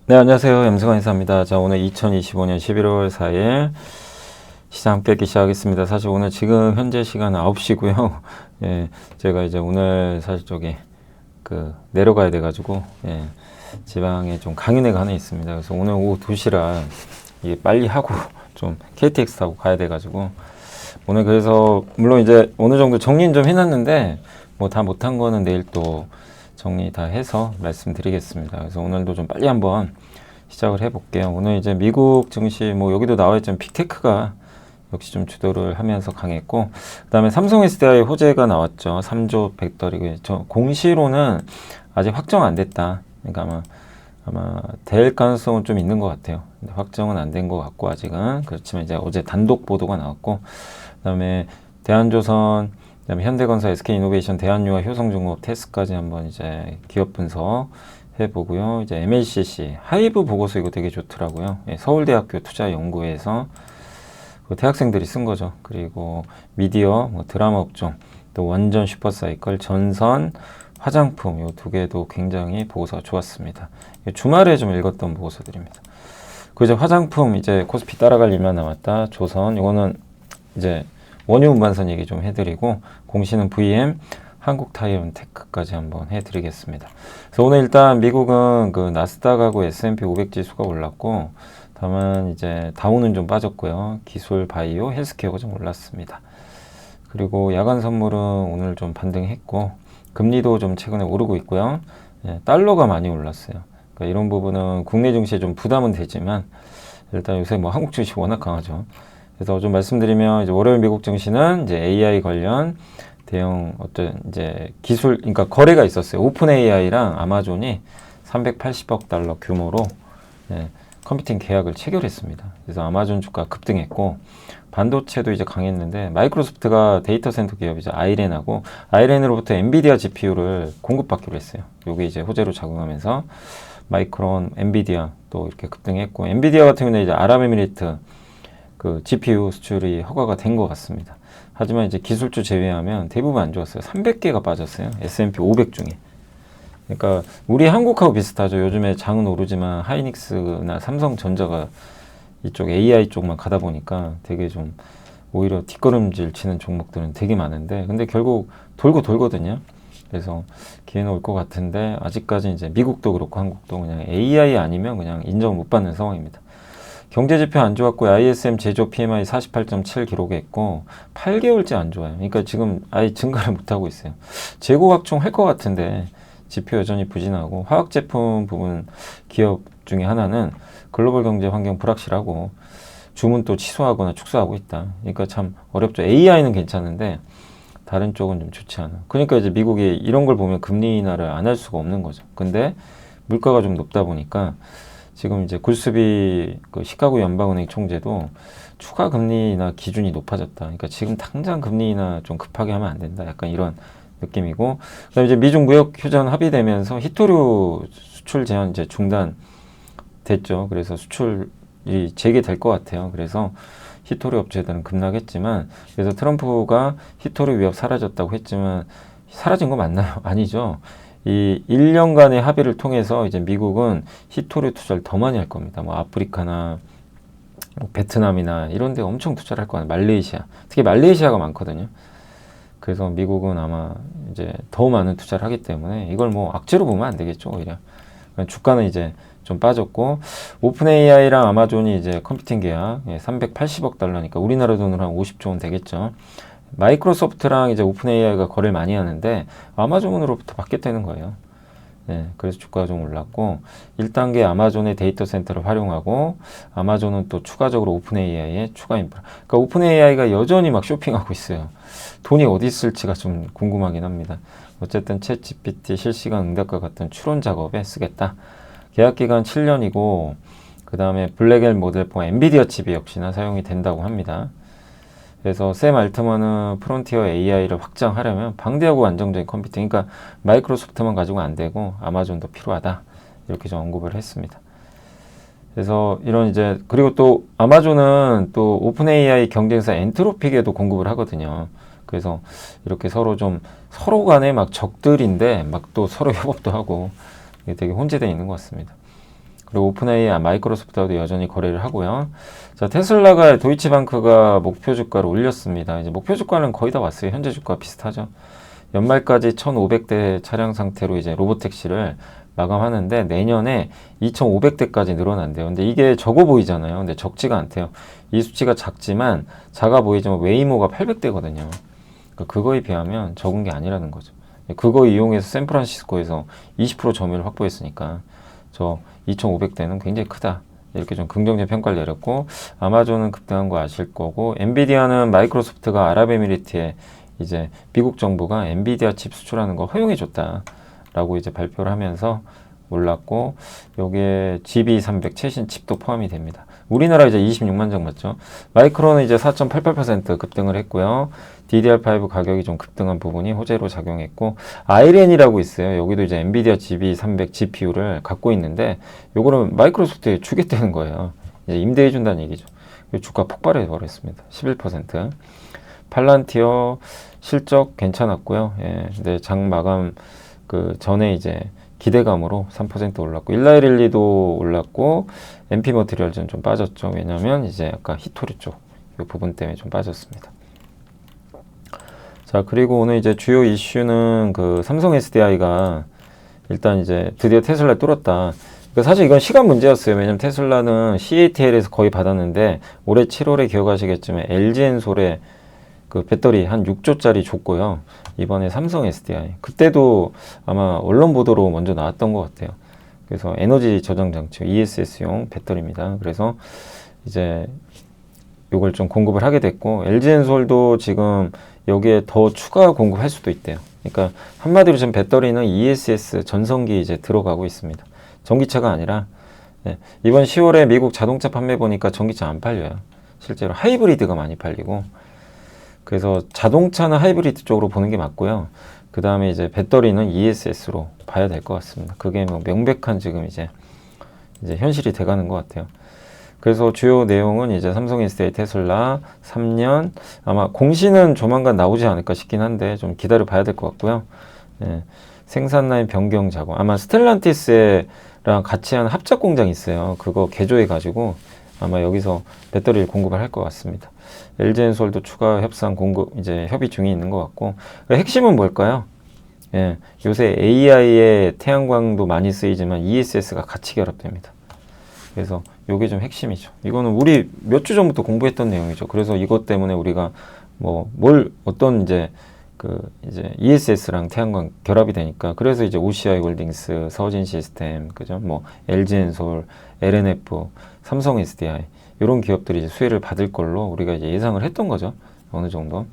네, 안녕하세요. 염승환 인사입니다. 자, 오늘 2025년 11월 4일 시장 뺏기 시작하겠습니다. 사실 오늘 지금 현재 시간 9시고요. 예, 제가 이제 오늘 사실 저기 내려가야 돼가지고, 예, 지방에 좀 강연회가 하나 있습니다. 그래서 오늘 오후 2시라 이게 빨리 하고 좀 KTX 타고 가야 돼가지고, 오늘 그래서 물론 이제 어느 정도 정리는 좀 해놨는데, 뭐 다 못한 거는 내일 또 정리 다 해서 말씀드리겠습니다. 그래서 오늘도 좀 빨리 한번 시작을 해볼게요. 오늘 이제 미국 증시 뭐 여기도 나와 있지만 빅테크가 역시 좀 주도를 하면서 강했고, 그 다음에 삼성 SDI 호재가 나왔죠. 3조 100달러이고, 저 공시로는 아직 확정 안 됐다. 그러니까 아마 될 가능성은 좀 있는 것 같아요. 근데 확정은 안 된 것 같고 아직은. 그렇지만 이제 어제 단독 보도가 나왔고, 그 다음에 대한조선, 그다음에 현대건설, SK이노베이션, 대한유화, 효성중공업, 테스까지 한번 이제 기업 분석 해보고요. 이제 MLCC 하이브 보고서 이거 되게 좋더라고요. 예, 서울대학교 투자연구회에서 대학생들이 쓴 거죠. 그리고 미디어, 뭐 드라마 업종, 또 원전 슈퍼사이클, 전선, 화장품 이 두 개도 굉장히 보고서가 좋았습니다. 주말에 좀 읽었던 보고서들입니다. 그 이제 화장품 이제 코스피 따라갈 일만 남았다. 조선 이거는 이제 원유 운반선 얘기 좀 해드리고, 공시는 VM, 한국타이언테크까지 한번 해드리겠습니다. 그래서 오늘 일단 미국은 그 나스닥하고 S&P 500 지수가 올랐고, 다만 이제 다우는 좀 빠졌고요. 기술, 바이오, 헬스케어가 좀 올랐습니다. 그리고 야간 선물은 오늘 좀 반등했고, 금리도 좀 최근에 오르고 있고요. 예, 달러가 많이 올랐어요. 그러니까 이런 부분은 국내 증시에 좀 부담은 되지만, 일단 요새 뭐 한국 증시 워낙 강하죠. 그래서 좀 말씀드리면 이제 월요일 미국 증시는 이제 AI 관련 대형 어떤 이제 기술, 그러니까 거래가 있었어요. 오픈 AI랑 아마존이 380억 달러 규모로, 예, 컴퓨팅 계약을 체결했습니다. 그래서 아마존 주가 급등했고, 반도체도 이제 강했는데, 마이크로소프트가 데이터 센터 기업이죠. 아이렌하고 아이렌으로부터 엔비디아 GPU를 공급받기로 했어요. 요게 이제 호재로 작용하면서 마이크론, 엔비디아 또 이렇게 급등했고, 엔비디아 같은 경우는 이제 아랍에미리트 그 GPU 수출이 허가가 된 것 같습니다. 하지만 이제 기술주 제외하면 대부분 안 좋았어요. 300개가 빠졌어요. S&P 500 중에. 그러니까 우리 한국하고 비슷하죠. 요즘에 장은 오르지만 하이닉스나 삼성전자가 이쪽 AI 쪽만 가다 보니까 되게 좀 오히려 뒷걸음질 치는 종목들은 되게 많은데, 근데 결국 돌고 돌거든요. 그래서 기회는 올 것 같은데, 아직까지 이제 미국도 그렇고 한국도 그냥 AI 아니면 그냥 인정을 못 받는 상황입니다. 경제지표 안 좋았고, ISM 제조 PMI 48.7 기록했고 8개월째 안 좋아요. 그러니까 지금 아예 증가를 못하고 있어요. 재고 확충할 것 같은데 지표 여전히 부진하고, 화학제품 부분 기업 중에 하나는 글로벌 경제 환경 불확실하고 주문 또 취소하거나 축소하고 있다. 그러니까 참 어렵죠. AI는 괜찮은데 다른 쪽은 좀 좋지 않아. 그러니까 이제 미국이 이런 걸 보면 금리 인하를 안 할 수가 없는 거죠. 근데 물가가 좀 높다 보니까 지금 이제 굴스비 그 시카고 연방은행 총재도 추가 금리 인하 기준이 높아졌다. 그러니까 지금 당장 금리 인하 좀 급하게 하면 안 된다. 약간 이런 느낌이고, 그다음에 이제 미중 무역 휴전 합의되면서 히토류 수출 제한 이제 중단됐죠. 그래서 수출이 재개될 것 같아요. 그래서 히토류 업체들은 급락했지만, 그래서 트럼프가 히토류 위협 사라졌다고 했지만 사라진 거 맞나요? 아니죠. 이 1년간의 합의를 통해서 이제 미국은 히토류 투자를 더 많이 할 겁니다. 뭐 아프리카나 뭐 베트남이나 이런 데 엄청 투자를 할 거예요. 말레이시아. 특히 말레이시아가 많거든요. 그래서 미국은 아마 이제 더 많은 투자를 하기 때문에 이걸 뭐 악재로 보면 안 되겠죠, 오히려. 주가는 이제 좀 빠졌고, 오픈 AI랑 아마존이 이제 컴퓨팅 계약 380억 달러니까 우리나라 돈으로 한 50조 원 되겠죠. 마이크로소프트랑 이제 오픈 AI가 거래를 많이 하는데 아마존으로부터 받게 되는 거예요. 네, 그래서 주가가 좀 올랐고, 1단계 아마존의 데이터 센터를 활용하고, 아마존은 또 추가적으로 오픈 AI의 추가 인프라. 그러니까 오픈 AI가 여전히 막 쇼핑하고 있어요. 돈이 어디 있을지가 좀 궁금하긴 합니다. 어쨌든 챗 GPT 실시간 응답과 같은 추론 작업에 쓰겠다. 계약 기간 7년이고, 그 다음에 블랙엘 모델 포 엔비디아 칩이 역시나 사용이 된다고 합니다. 그래서 샘 알트먼은 프론티어 AI를 확장하려면 방대하고 안정적인 컴퓨팅, 그러니까 마이크로소프트만 가지고 안 되고 아마존도 필요하다. 이렇게 좀 언급을 했습니다. 그래서 이런 이제, 그리고 또 아마존은 또 오픈 AI 경쟁사 엔트로픽에도 공급을 하거든요. 그래서 이렇게 서로 좀 서로 간에 막 적들인데 막 또 서로 협업도 하고 이게 되게 혼재되어 있는 것 같습니다. 그리고 오픈 AI, 마이크로소프트와도 여전히 거래를 하고요. 자, 테슬라가 도이치방크가 목표 주가를 올렸습니다. 이제 목표 주가는 거의 다 왔어요. 현재 주가 비슷하죠. 연말까지 1,500대 차량 상태로 이제 로보택시를 마감하는데 내년에 2,500대까지 늘어난대요. 근데 이게 적어 보이잖아요. 근데 적지가 않대요. 이 수치가 작지만 작아 보이지만 웨이모가 800대거든요. 그러니까 그거에 비하면 적은 게 아니라는 거죠. 그거 이용해서 샌프란시스코에서 20% 점유율을 확보했으니까 저 2,500대는 굉장히 크다. 이렇게 좀 긍정적 평가를 내렸고, 아마존은 급등한 거 아실 거고, 엔비디아는 마이크로소프트가 아랍에미리트에 이제 미국 정부가 엔비디아 칩 수출하는 거 허용해 줬다라고 이제 발표를 하면서 올랐고, 여기에 GB300 최신 칩도 포함이 됩니다. 우리나라 이제 26만 장 맞죠? 마이크론은 이제 4.88% 급등을 했고요. DDR5 가격이 좀 급등한 부분이 호재로 작용했고, 아이렌이라고 있어요. 여기도 이제 엔비디아 GB300 GPU를 갖고 있는데, 요거는 마이크로소프트에 주겠다는 거예요. 이제 임대해 준다는 얘기죠. 주가 폭발해 버렸습니다. 11%. 팔란티어 실적 괜찮았고요. 예, 근데 장 마감 그 전에 이제 기대감으로 3% 올랐고, 일라이릴리도 올랐고, MP 머티리얼즈는 좀 빠졌죠. 왜냐면 이제 아까 히토리 쪽 이 부분 때문에 좀 빠졌습니다. 자, 그리고 오늘 이제 주요 이슈는 그 삼성 SDI가 일단 이제 드디어 테슬라 뚫었다. 그러니까 사실 이건 시간 문제였어요. 왜냐면 테슬라는 CATL에서 거의 받았는데 올해 7월에 기억하시겠지만 LG엔솔에 그 배터리 한 6조짜리 줬고요. 이번에 삼성 SDI. 그때도 아마 언론 보도로 먼저 나왔던 것 같아요. 그래서 에너지 저장 장치 ESS용 배터리입니다. 그래서 이제 이걸 좀 공급을 하게 됐고, LG엔솔도 지금 여기에 더 추가 공급할 수도 있대요. 그러니까 한마디로 지금 배터리는 ESS 전성기 이제 들어가고 있습니다. 전기차가 아니라, 네, 이번 10월에 미국 자동차 판매 보니까 전기차 안 팔려요. 실제로 하이브리드가 많이 팔리고, 그래서 자동차는 하이브리드 쪽으로 보는 게 맞고요. 그 다음에 이제 배터리는 ESS로 봐야 될 것 같습니다. 그게 뭐 명백한 지금 이제 현실이 돼가는 것 같아요. 그래서 주요 내용은 이제 삼성 SDI 테슬라 3년 아마 공시는 조만간 나오지 않을까 싶긴 한데 좀 기다려 봐야 될 것 같고요. 예, 생산 라인 변경 작업 아마 스텔란티스랑 같이 한 합작 공장이 있어요. 그거 개조해 가지고 아마 여기서 배터리를 공급을 할 것 같습니다. LG엔솔도 추가 협상 공급 이제 협의 중에 있는 것 같고, 핵심은 뭘까요? 예, 요새 AI에 태양광도 많이 쓰이지만 ESS가 같이 결합됩니다. 그래서 요게 좀 핵심이죠. 이거는 우리 몇 주 전부터 공부했던 내용이죠. 그래서 이것 때문에 우리가 어떤 이제 이제 ESS랑 태양광 결합이 되니까, 그래서 이제 OCI 홀딩스, 서진 시스템, 그죠? LG엔솔, LNF, 삼성 SDI 이런 기업들이 이제 수혜를 받을 걸로 우리가 이제 예상을 했던 거죠. 어느 정도.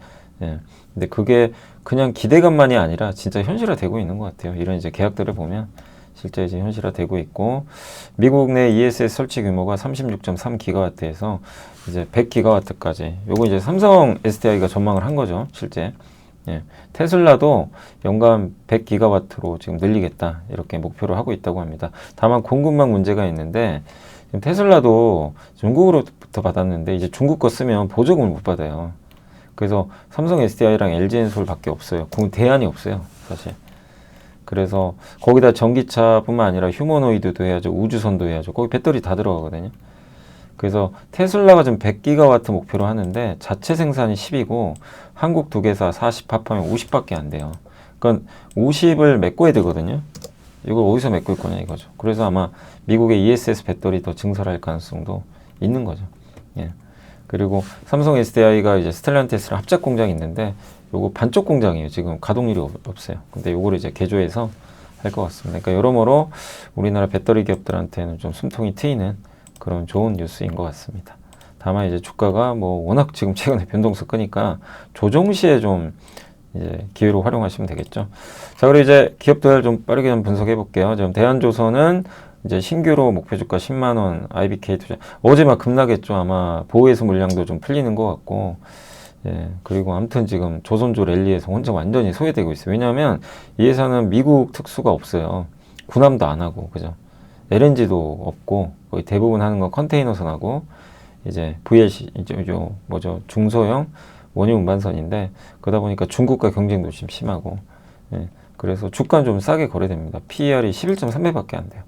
예. 근데 그게 그냥 기대감만이 아니라 진짜 현실화되고 있는 것 같아요. 이런 이제 계약들을 보면 실제 이제 현실화되고 있고, 미국 내 ESS 설치 규모가 36.3기가와트에서 이제 100기가와트까지. 요거 이제 삼성 SDI가 전망을 한 거죠, 실제. 예. 테슬라도 연간 100기가와트로 지금 늘리겠다 이렇게 목표를 하고 있다고 합니다. 다만 공급망 문제가 있는데, 지금 테슬라도 중국으로부터 받았는데 이제 중국 거 쓰면 보조금을 못 받아요. 그래서 삼성 SDI랑 LG엔솔 밖에 없어요. 대안이 없어요, 사실. 그래서 거기다 전기차뿐만 아니라 휴머노이드도 해야죠, 우주선도 해야죠. 거기 배터리 다 들어가거든요. 그래서 테슬라가 지금 100기가와트 목표로 하는데 자체 생산이 10이고 한국 두 개사 40 합하면 50밖에 안 돼요. 그러니까 50을 메꿔야 되거든요. 이걸 어디서 메꿀 거냐 이거죠. 그래서 아마 미국의 ESS 배터리 더 증설할 가능성도 있는 거죠. 예. 그리고 삼성 SDI가 이제 스텔란티스랑 합작 공장이 있는데 요거 반쪽 공장이에요. 지금 가동률이 없어요. 근데 요거를 이제 개조해서 할 것 같습니다. 그러니까 여러모로 우리나라 배터리 기업들한테는 좀 숨통이 트이는 그런 좋은 뉴스인 것 같습니다. 다만 이제 주가가 워낙 지금 최근에 변동성 크니까 조정 시에 좀 이제 기회로 활용하시면 되겠죠. 자, 그리고 이제 기업들 좀 빠르게 좀 분석해 볼게요. 지금 대한조선은 이제 신규로 목표 주가 10만 원, IBK 투자. 어제 막 급락했죠. 아마 보호해수 물량도 좀 풀리는 것 같고. 예, 그리고 아무튼 지금 조선조 랠리에서 혼자 완전히 소외되고 있어요. 왜냐하면 이 회사는 미국 특수가 없어요. 군함도 안 하고, 그죠? LNG도 없고, 거의 대부분 하는 건 컨테이너선하고, 이제 VLC, 중소형 원유 운반선인데, 그러다 보니까 중국과 경쟁도 좀 심하고, 예, 그래서 주가는 좀 싸게 거래됩니다. PER이 11.3배밖에 안 돼요.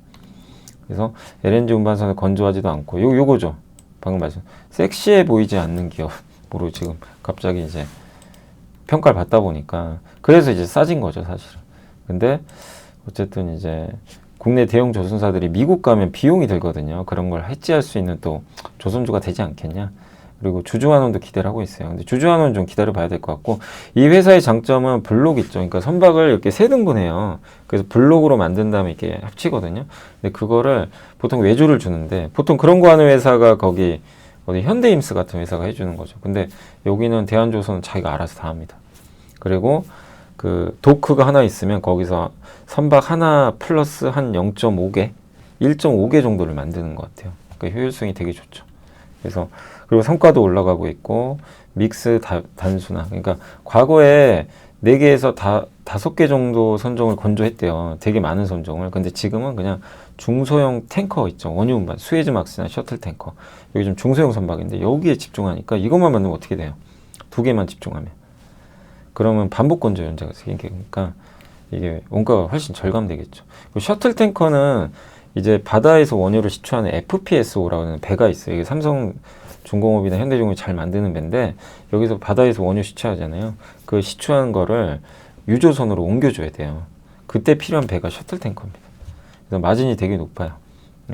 그래서 LNG 운반선을 건조하지도 않고 요거죠. 방금 말씀 섹시해 보이지 않는 기업으로 지금 갑자기 이제 평가를 받다 보니까 그래서 이제 싸진 거죠, 사실은. 근데 어쨌든 이제 국내 대형 조선사들이 미국 가면 비용이 들거든요. 그런 걸 해지할 수 있는 또 조선주가 되지 않겠냐. 그리고 주주환원도 기대를 하고 있어요. 근데 주주환원 좀 기다려 봐야 될 것 같고, 이 회사의 장점은 블록 있죠. 그러니까 선박을 이렇게 세 등분해요. 그래서 블록으로 만든 다음에 이렇게 합치거든요. 근데 그거를 보통 외주를 주는데, 보통 그런 거 하는 회사가 거기 어디 현대임스 같은 회사가 해주는 거죠. 근데 여기는 대한조선은 자기가 알아서 다 합니다. 그리고 그 도크가 하나 있으면 거기서 선박 하나 플러스 한 0.5개, 1.5개 정도를 만드는 것 같아요. 그러니까 효율성이 되게 좋죠. 그래서 그리고 성과도 올라가고 있고, 믹스 단순화. 그러니까 과거에 4개에서 5개 정도 선종을 건조했대요. 되게 많은 선종을. 근데 지금은 그냥 중소형 탱커 있죠. 원유 운반, 수에즈막스나 셔틀 탱커. 여기 좀 중소형 선박인데 여기에 집중하니까 이것만 만들면 어떻게 돼요? 2개만 집중하면. 그러면 반복 건조 연자가 생기니까 이게 원가가 훨씬 절감되겠죠. 셔틀 탱커는 이제 바다에서 원유를 시추하는 FPSO라고 하는 배가 있어요. 이게 삼성중공업이나 현대중공업이 잘 만드는 배인데, 여기서 바다에서 원유 시추하잖아요. 그 시추하는 거를 유조선으로 옮겨줘야 돼요. 그때 필요한 배가 셔틀 탱커입니다. 그래서 마진이 되게 높아요.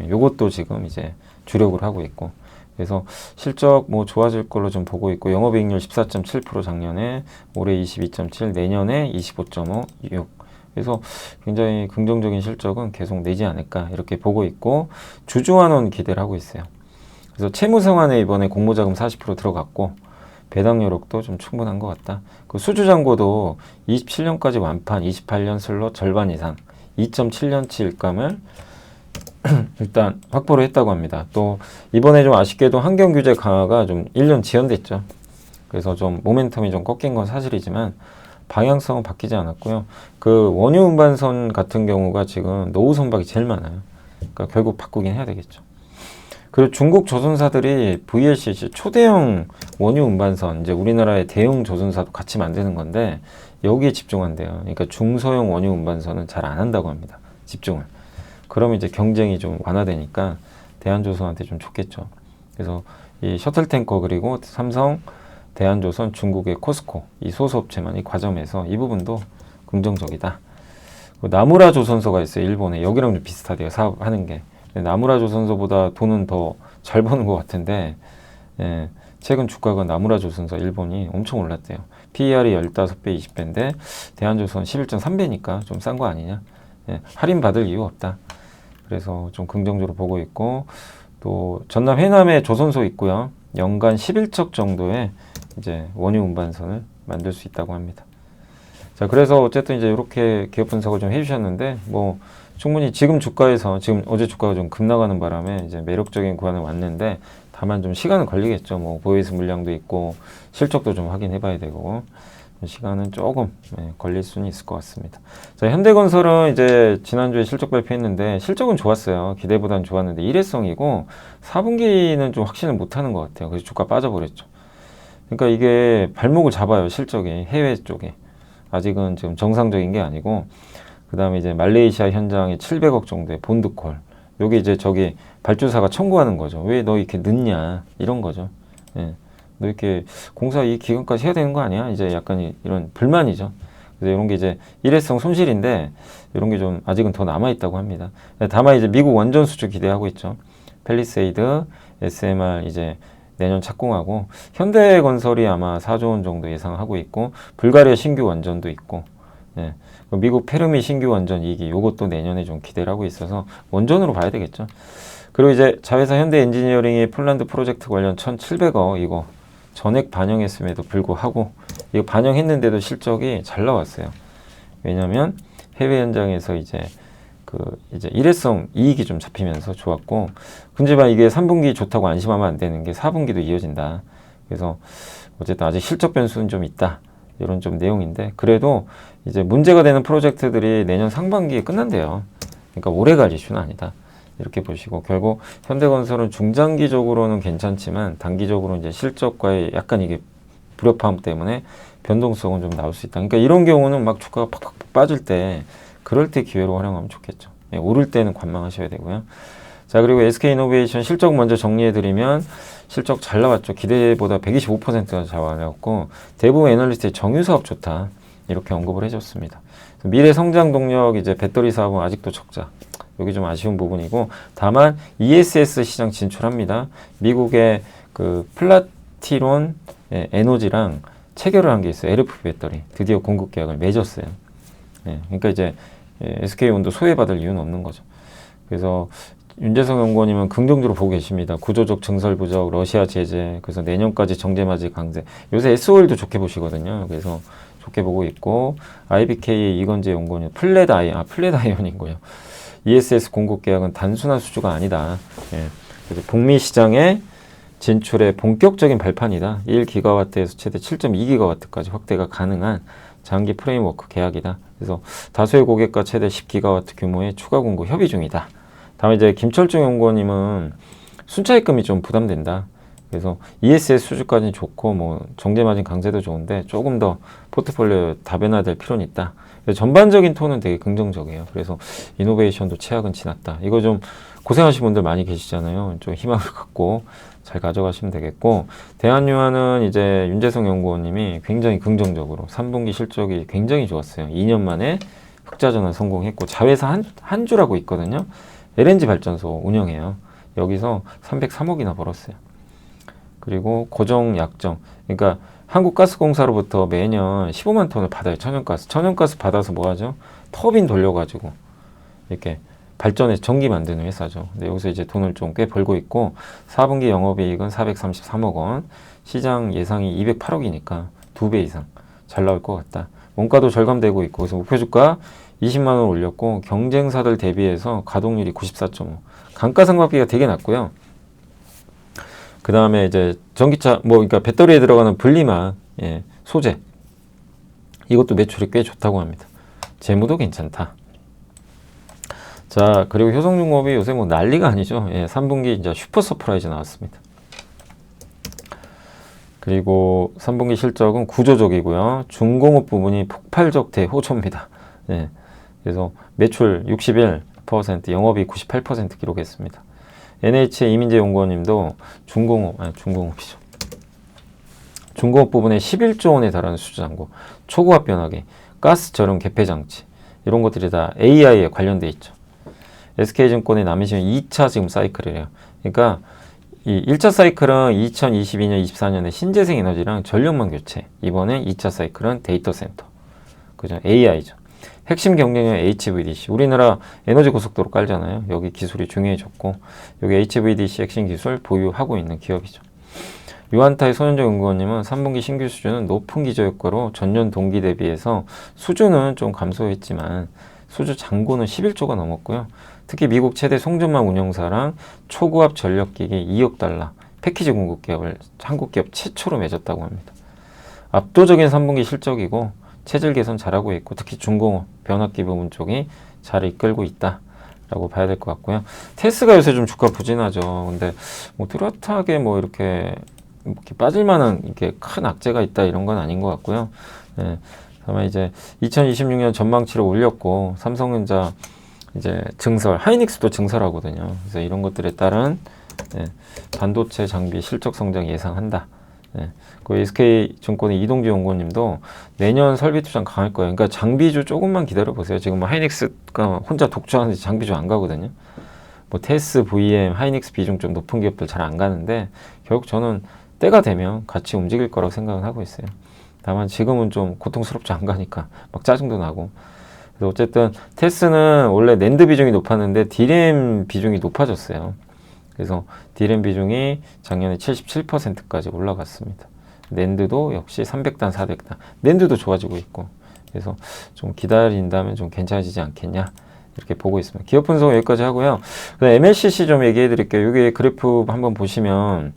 요것도 지금 이제 주력을 하고 있고, 그래서 실적 뭐 좋아질 걸로 좀 보고 있고, 영업이익률 14.7% 작년에, 올해 22.7, 내년에 25.5, 6. 그래서 굉장히 긍정적인 실적은 계속 내지 않을까 이렇게 보고 있고, 주주환원 기대를 하고 있어요. 그래서 채무상환에 이번에 공모자금 40% 들어갔고, 배당 여력도 좀 충분한 것 같다. 그 수주잔고도 27년까지 완판, 28년 슬롯 절반 이상, 2.7년치 일감을 일단 확보를 했다고 합니다. 또 이번에 좀 아쉽게도 환경 규제 강화가 좀 1년 지연됐죠. 그래서 좀 모멘텀이 좀 꺾인 건 사실이지만 방향성은 바뀌지 않았고요. 그 원유 운반선 같은 경우가 지금 노후 선박이 제일 많아요. 그러니까 결국 바꾸긴 해야 되겠죠. 그리고 중국 조선사들이 VLCC 초대형 원유 운반선, 이제 우리나라의 대형 조선사도 같이 만드는 건데 여기에 집중한대요. 그러니까 중소형 원유 운반선은 잘 안 한다고 합니다. 집중을. 그러면 이제 경쟁이 좀 완화되니까 대한조선한테 좀 좋겠죠. 그래서 이 셔틀탱커, 그리고 삼성, 대한조선, 중국의 코스코, 이 소수업체만 이 과점에서 이 부분도 긍정적이다. 나무라 조선소가 있어요, 일본에. 여기랑 좀 비슷하대요, 사업하는 게. 나무라 조선소보다 돈은 더 잘 버는 것 같은데, 예, 최근 주가가 나무라 조선소 일본이 엄청 올랐대요. PER이 15배, 20배인데 대한조선 11.3배니까 좀 싼 거 아니냐. 예, 할인 받을 이유 없다. 그래서 좀 긍정적으로 보고 있고, 또 전남 해남에 조선소 있고요. 연간 11척 정도의 이제 원유 운반선을 만들 수 있다고 합니다. 자, 그래서 어쨌든 이제 이렇게 기업 분석을 좀 해주셨는데, 뭐 충분히 지금 주가에서, 지금 어제 주가가 좀 급나가는 바람에 이제 매력적인 구간에 왔는데, 다만 좀 시간은 걸리겠죠. 뭐 보이스 물량도 있고 실적도 좀 확인해봐야 되고, 시간은 조금 걸릴 수는 있을 것 같습니다. 자, 현대건설은 이제 지난주에 실적 발표했는데 실적은 좋았어요. 기대보다는 좋았는데 일회성이고 4분기는 좀 확신을 못하는 것 같아요. 그래서 주가 빠져버렸죠. 그러니까 이게 발목을 잡아요. 실적이 해외 쪽에 아직은 지금 정상적인 게 아니고, 그 다음에 이제 말레이시아 현장에 700억 정도의 본드콜, 요게 이제 저기 발주사가 청구하는 거죠. 왜 너 이렇게 늦냐, 이런 거죠. 예. 너 이렇게 공사 이 기간까지 해야 되는 거 아니야? 이제 약간 이런 불만이죠. 그래서 이런 게 이제 일회성 손실인데, 이런 게 좀 아직은 더 남아있다고 합니다. 다만 이제 미국 원전 수주 기대하고 있죠. 팰리세이드, SMR 이제 내년 착공하고, 현대건설이 아마 4조 원 정도 예상하고 있고, 불가리아 신규 원전도 있고, 예. 미국 페르미 신규 원전 2기, 요것도 내년에 좀 기대를 하고 있어서 원전으로 봐야 되겠죠. 그리고 이제 자회사 현대 엔지니어링이 폴란드 프로젝트 관련 1,700억 이거 전액 반영했음에도 불구하고, 이거 반영했는데도 실적이 잘 나왔어요. 왜냐면 해외 현장에서 이제 이제 일회성 이익이 좀 잡히면서 좋았고, 근데만 이게 3분기 좋다고 안심하면 안 되는 게 4분기도 이어진다. 그래서 어쨌든 아직 실적 변수는 좀 있다. 이런 좀 내용인데, 그래도 이제 문제가 되는 프로젝트들이 내년 상반기에 끝난대요. 그러니까 오래 갈 이슈는 아니다. 이렇게 보시고, 결국 현대건설은 중장기적으로는 괜찮지만 단기적으로 이제 실적과의 약간 이게 불협화음 때문에 변동성은 좀 나올 수 있다. 그러니까 이런 경우는 막 주가가 팍팍 빠질 때, 그럴 때 기회로 활용하면 좋겠죠. 예, 오를 때는 관망하셔야 되고요. 자, 그리고 SK이노베이션 실적 먼저 정리해드리면 실적 잘 나왔죠. 기대보다 125%가 잘 나왔고 대부분 애널리스트의 정유 사업 좋다 이렇게 언급을 해줬습니다. 미래 성장 동력 이제 배터리 사업은 아직도 적자. 여기 좀 아쉬운 부분이고 다만 ESS 시장 진출합니다. 미국의 그 플라티론 에너지랑 체결을 한 게 있어요. LFP 배터리 드디어 공급 계약을 맺었어요. 예, 그러니까 이제 SK온도 소외받을 이유는 없는 거죠. 그래서 윤재석 연구원님은 긍정적으로 보고 계십니다. 구조적 증설 부족, 러시아 제재, 그래서 내년까지 정제마진 강세. 요새 SO일도 좋게 보시거든요. 그래서 좋게 보고 있고 IBK의 이건재 연구원은 플랫 아이언이고요. ESS 공급 계약은 단순한 수주가 아니다. 예. 그래서 북미 시장에 진출의 본격적인 발판이다. 1기가와트에서 최대 7.2기가와트까지 확대가 가능한 장기 프레임워크 계약이다. 그래서 다수의 고객과 최대 10기가와트 규모의 추가 공급 협의 중이다. 다음에 이제 김철중 연구원님은 순차입금이 좀 부담된다. 그래서 ESS 수주까지는 좋고 뭐 정제마진 강세도 좋은데 조금 더 포트폴리오 다변화될 필요는 있다. 전반적인 톤은 되게 긍정적이에요. 그래서 이노베이션도 최악은 지났다. 이거 좀 고생하신 분들 많이 계시잖아요. 좀 희망을 갖고 잘 가져가시면 되겠고 대한유화는 이제 윤재성 연구원님이 굉장히 긍정적으로 3분기 실적이 굉장히 좋았어요. 2년 만에 흑자 전환 성공했고 자회사 한 주라고 있거든요. LNG 발전소 운영해요. 여기서 303억이나 벌었어요. 그리고 고정 약정, 그러니까 한국가스공사로부터 매년 15만 톤을 받아요. 천연가스 받아서 뭐 하죠? 터빈 돌려가지고 이렇게 발전해서 전기 만드는 회사죠. 근데 여기서 이제 돈을 좀 꽤 벌고 있고 4분기 영업이익은 433억 원, 시장 예상이 208억이니까 2배 이상 잘 나올 것 같다. 원가도 절감되고 있고 그래서 목표주가 20만 원 올렸고 경쟁사들 대비해서 가동률이 94.5. 감가상각비가 되게 낮고요. 그 다음에 이제 전기차 그러니까 배터리에 들어가는 분리막 소재 이것도 매출이 꽤 좋다고 합니다. 재무도 괜찮다. 자, 그리고 효성중공업이 요새 뭐 난리가 아니죠. 3분기 이제 슈퍼 서프라이즈 나왔습니다. 그리고 3분기 실적은 구조적이고요. 중공업 부분이 폭발적 대호조입니다. 그래서 매출 61%, 영업이 98% 기록했습니다. NH의 이민재 연구원님도 중공업이죠. 중공업 부분에 11조 원에 달하는 수주 잔고, 초고압 변화기, 가스 저렴 개폐 장치 이런 것들이 다 AI에 관련돼 있죠. SK증권의 남이시면 2차 지금 사이클이래요. 그러니까 이 1차 사이클은 2022년, 24년에 신재생 에너지랑 전력망 교체. 이번에 2차 사이클은 데이터 센터. 그죠? AI죠. 핵심 경쟁력 HVDC. 우리나라 에너지 고속도로 깔잖아요. 여기 기술이 중요해졌고, 여기 HVDC 핵심 기술 보유하고 있는 기업이죠. 유한타의 손현정 연구원님은 3분기 신규 수주는 높은 기저 효과로 전년 동기 대비해서 수주는 좀 감소했지만 수주 잔고는 11조가 넘었고요. 특히 미국 최대 송전망 운영사랑 초고압 전력기기 2억 달러 패키지 공급 계약을 한국 기업 최초로 맺었다고 합니다. 압도적인 3분기 실적이고 체질 개선 잘하고 있고 특히 중공업 변압기 부분 쪽이 잘 이끌고 있다라고 봐야 될 것 같고요. 테스가 요새 좀 주가 부진하죠. 근데 뭐 뚜렷하게 뭐 이렇게 빠질 만한 이렇게 큰 악재가 있다 이런 건 아닌 것 같고요. 다만 이제 2026년 전망치를 올렸고 삼성전자 이제 증설, 하이닉스도 증설하거든요. 그래서 이런 것들에 따른 반도체 장비 실적 성장 예상한다. 그 SK증권의 이동주 연구원님도 내년 설비 투자 강할 거예요. 그러니까 장비주 조금만 기다려 보세요. 지금 뭐 하이닉스가 혼자 독주하는데 장비주 안 가거든요. 뭐 테스, VM, 하이닉스 비중 좀 높은 기업들 잘 안 가는데 결국 저는 때가 되면 같이 움직일 거라고 생각은 하고 있어요. 다만 지금은 좀 고통스럽지 안 가니까 막 짜증도 나고. 그래서 어쨌든 테스는 원래 낸드 비중이 높았는데 디램 비중이 높아졌어요. 그래서 디램 비중이 작년에 77%까지 올라갔습니다. 낸드도 역시 300단, 400단. 낸드도 좋아지고 있고. 그래서 좀 기다린다면 좀 괜찮아지지 않겠냐. 이렇게 보고 있습니다. 기업 분석 여기까지 하고요. 그다음 MLCC 좀 얘기해 드릴게요. 여기 그래프 한번 보시면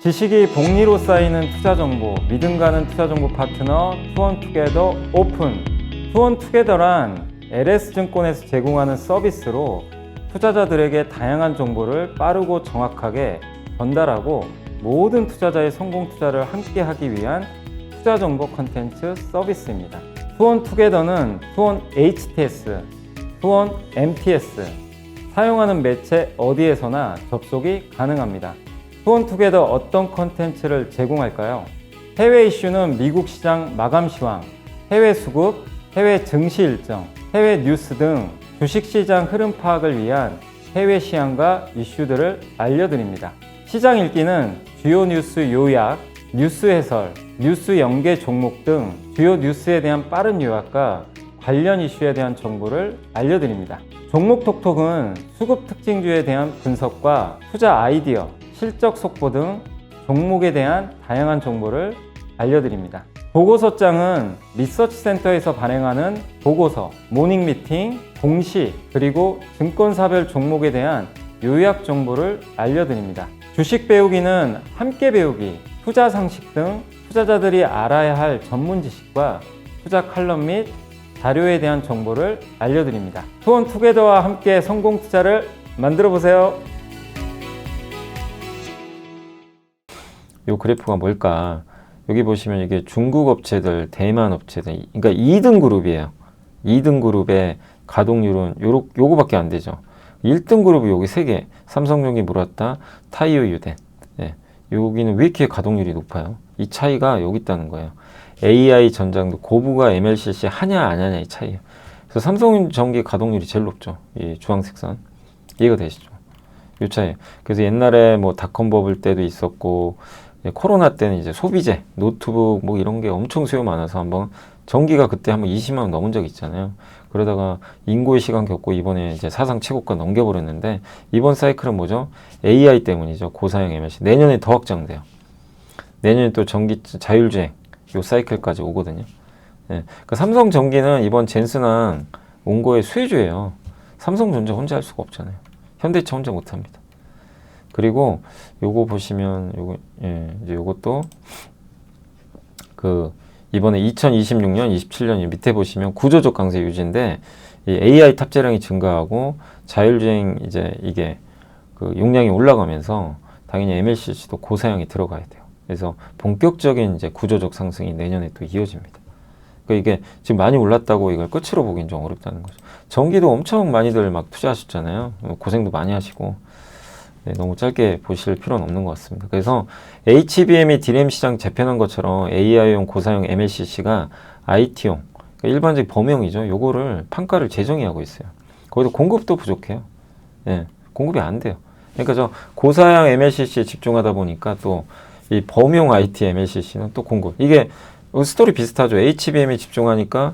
지식이 복리로 쌓이는 투자 정보, 믿음 가는 투자 정보 파트너 투원투게더 오픈. 투원투게더란 LS증권에서 제공하는 서비스로 투자자들에게 다양한 정보를 빠르고 정확하게 전달하고 모든 투자자의 성공 투자를 함께 하기 위한 투자 정보 콘텐츠 서비스입니다. 투원투게더는 투원 HTS, 수원 MTS. 사용하는 매체 어디에서나 접속이 가능합니다. 수원투게더 어떤 컨텐츠를 제공할까요? 해외 이슈는 미국 시장 마감 시황, 해외 수급, 해외 증시 일정, 해외 뉴스 등 주식시장 흐름 파악을 위한 해외 시황과 이슈들을 알려드립니다. 시장 읽기는 주요 뉴스 요약, 뉴스 해설, 뉴스 연계 종목 등 주요 뉴스에 대한 빠른 요약과 관련 이슈에 대한 정보를 알려드립니다. 종목 톡톡은 수급 특징주에 대한 분석과 투자 아이디어, 실적 속보 등 종목에 대한 다양한 정보를 알려드립니다. 보고서장은 리서치센터에서 발행하는 보고서, 모닝 미팅, 공시, 그리고 증권사별 종목에 대한 요약 정보를 알려드립니다. 주식 배우기는 함께 배우기, 투자 상식 등 투자자들이 알아야 할 전문 지식과 투자 칼럼 및 자료에 대한 정보를 알려드립니다. 투원투게더와 함께 성공 투자를 만들어 보세요. 이 그래프가 뭘까? 여기 보시면 이게 중국 업체들, 대만 업체들, 그러니까 2등 그룹이에요. 2등 그룹의 가동률은 요거밖에 안 되죠. 1등 그룹이 여기 3개. 삼성전기, 무라타, 타이어, 유덴. 예. 여기는 왜 이렇게 가동률이 높아요? 이 차이가 여기 있다는 거예요. AI 전장도 고부가 MLCC 하냐 안 하냐의 차이예요. 그래서 삼성전기 가동률이 제일 높죠. 이 주황색 선. 이해가 되시죠? 이 차이예요. 그래서 옛날에 뭐 닷컴 버블 때도 있었고, 코로나 때는 이제 소비재, 노트북 뭐 이런 게 엄청 수요 많아서 한번 전기가 그때 한번 20만 원 넘은 적이 있잖아요. 그러다가 인고의 시간 겪고 이번에 이제 사상 최고가 넘겨버렸는데 이번 사이클은 뭐죠? AI 때문이죠. 고사양 MLC. 내년에 더 확장돼요. 내년에 또 전기 자율주행 요 사이클까지 오거든요. 예. 그러니까 삼성전기는 이번 젠슨항 온 거의 수혜주예요. 삼성전자 혼자 할 수가 없잖아요. 현대차 혼자 못합니다. 그리고 요거 보시면 요거 이제 요것도 그 이번에 2026년, 27년 밑에 보시면 구조적 강세 유지인데 이 AI 탑재량이 증가하고 자율주행 이제 이게 그 용량이 올라가면서 당연히 MLCC도 고사양이 들어가야 돼요. 그래서 본격적인 이제 구조적 상승이 내년에 또 이어집니다. 그러니까 이게 지금 많이 올랐다고 이걸 끝으로 보기엔 좀 어렵다는 거죠. 전기도 엄청 많이들 막 투자하셨잖아요. 고생도 많이 하시고. 네, 너무 짧게 보실 필요는 없는 것 같습니다. 그래서 HBM이 DRAM 시장 재편한 것처럼 AI용 고사용 MLCC가 IT용, 그러니까 일반적 범용이죠. 요거를 판가를 재정의 하고 있어요. 거기도 공급도 부족해요. 예, 공급이 안 돼요. 그러니까 저 고사양 MLCC에 집중하다 보니까 또 이 범용 IT MLCC는 또 공급. 이게 스토리 비슷하죠. HBM에 집중하니까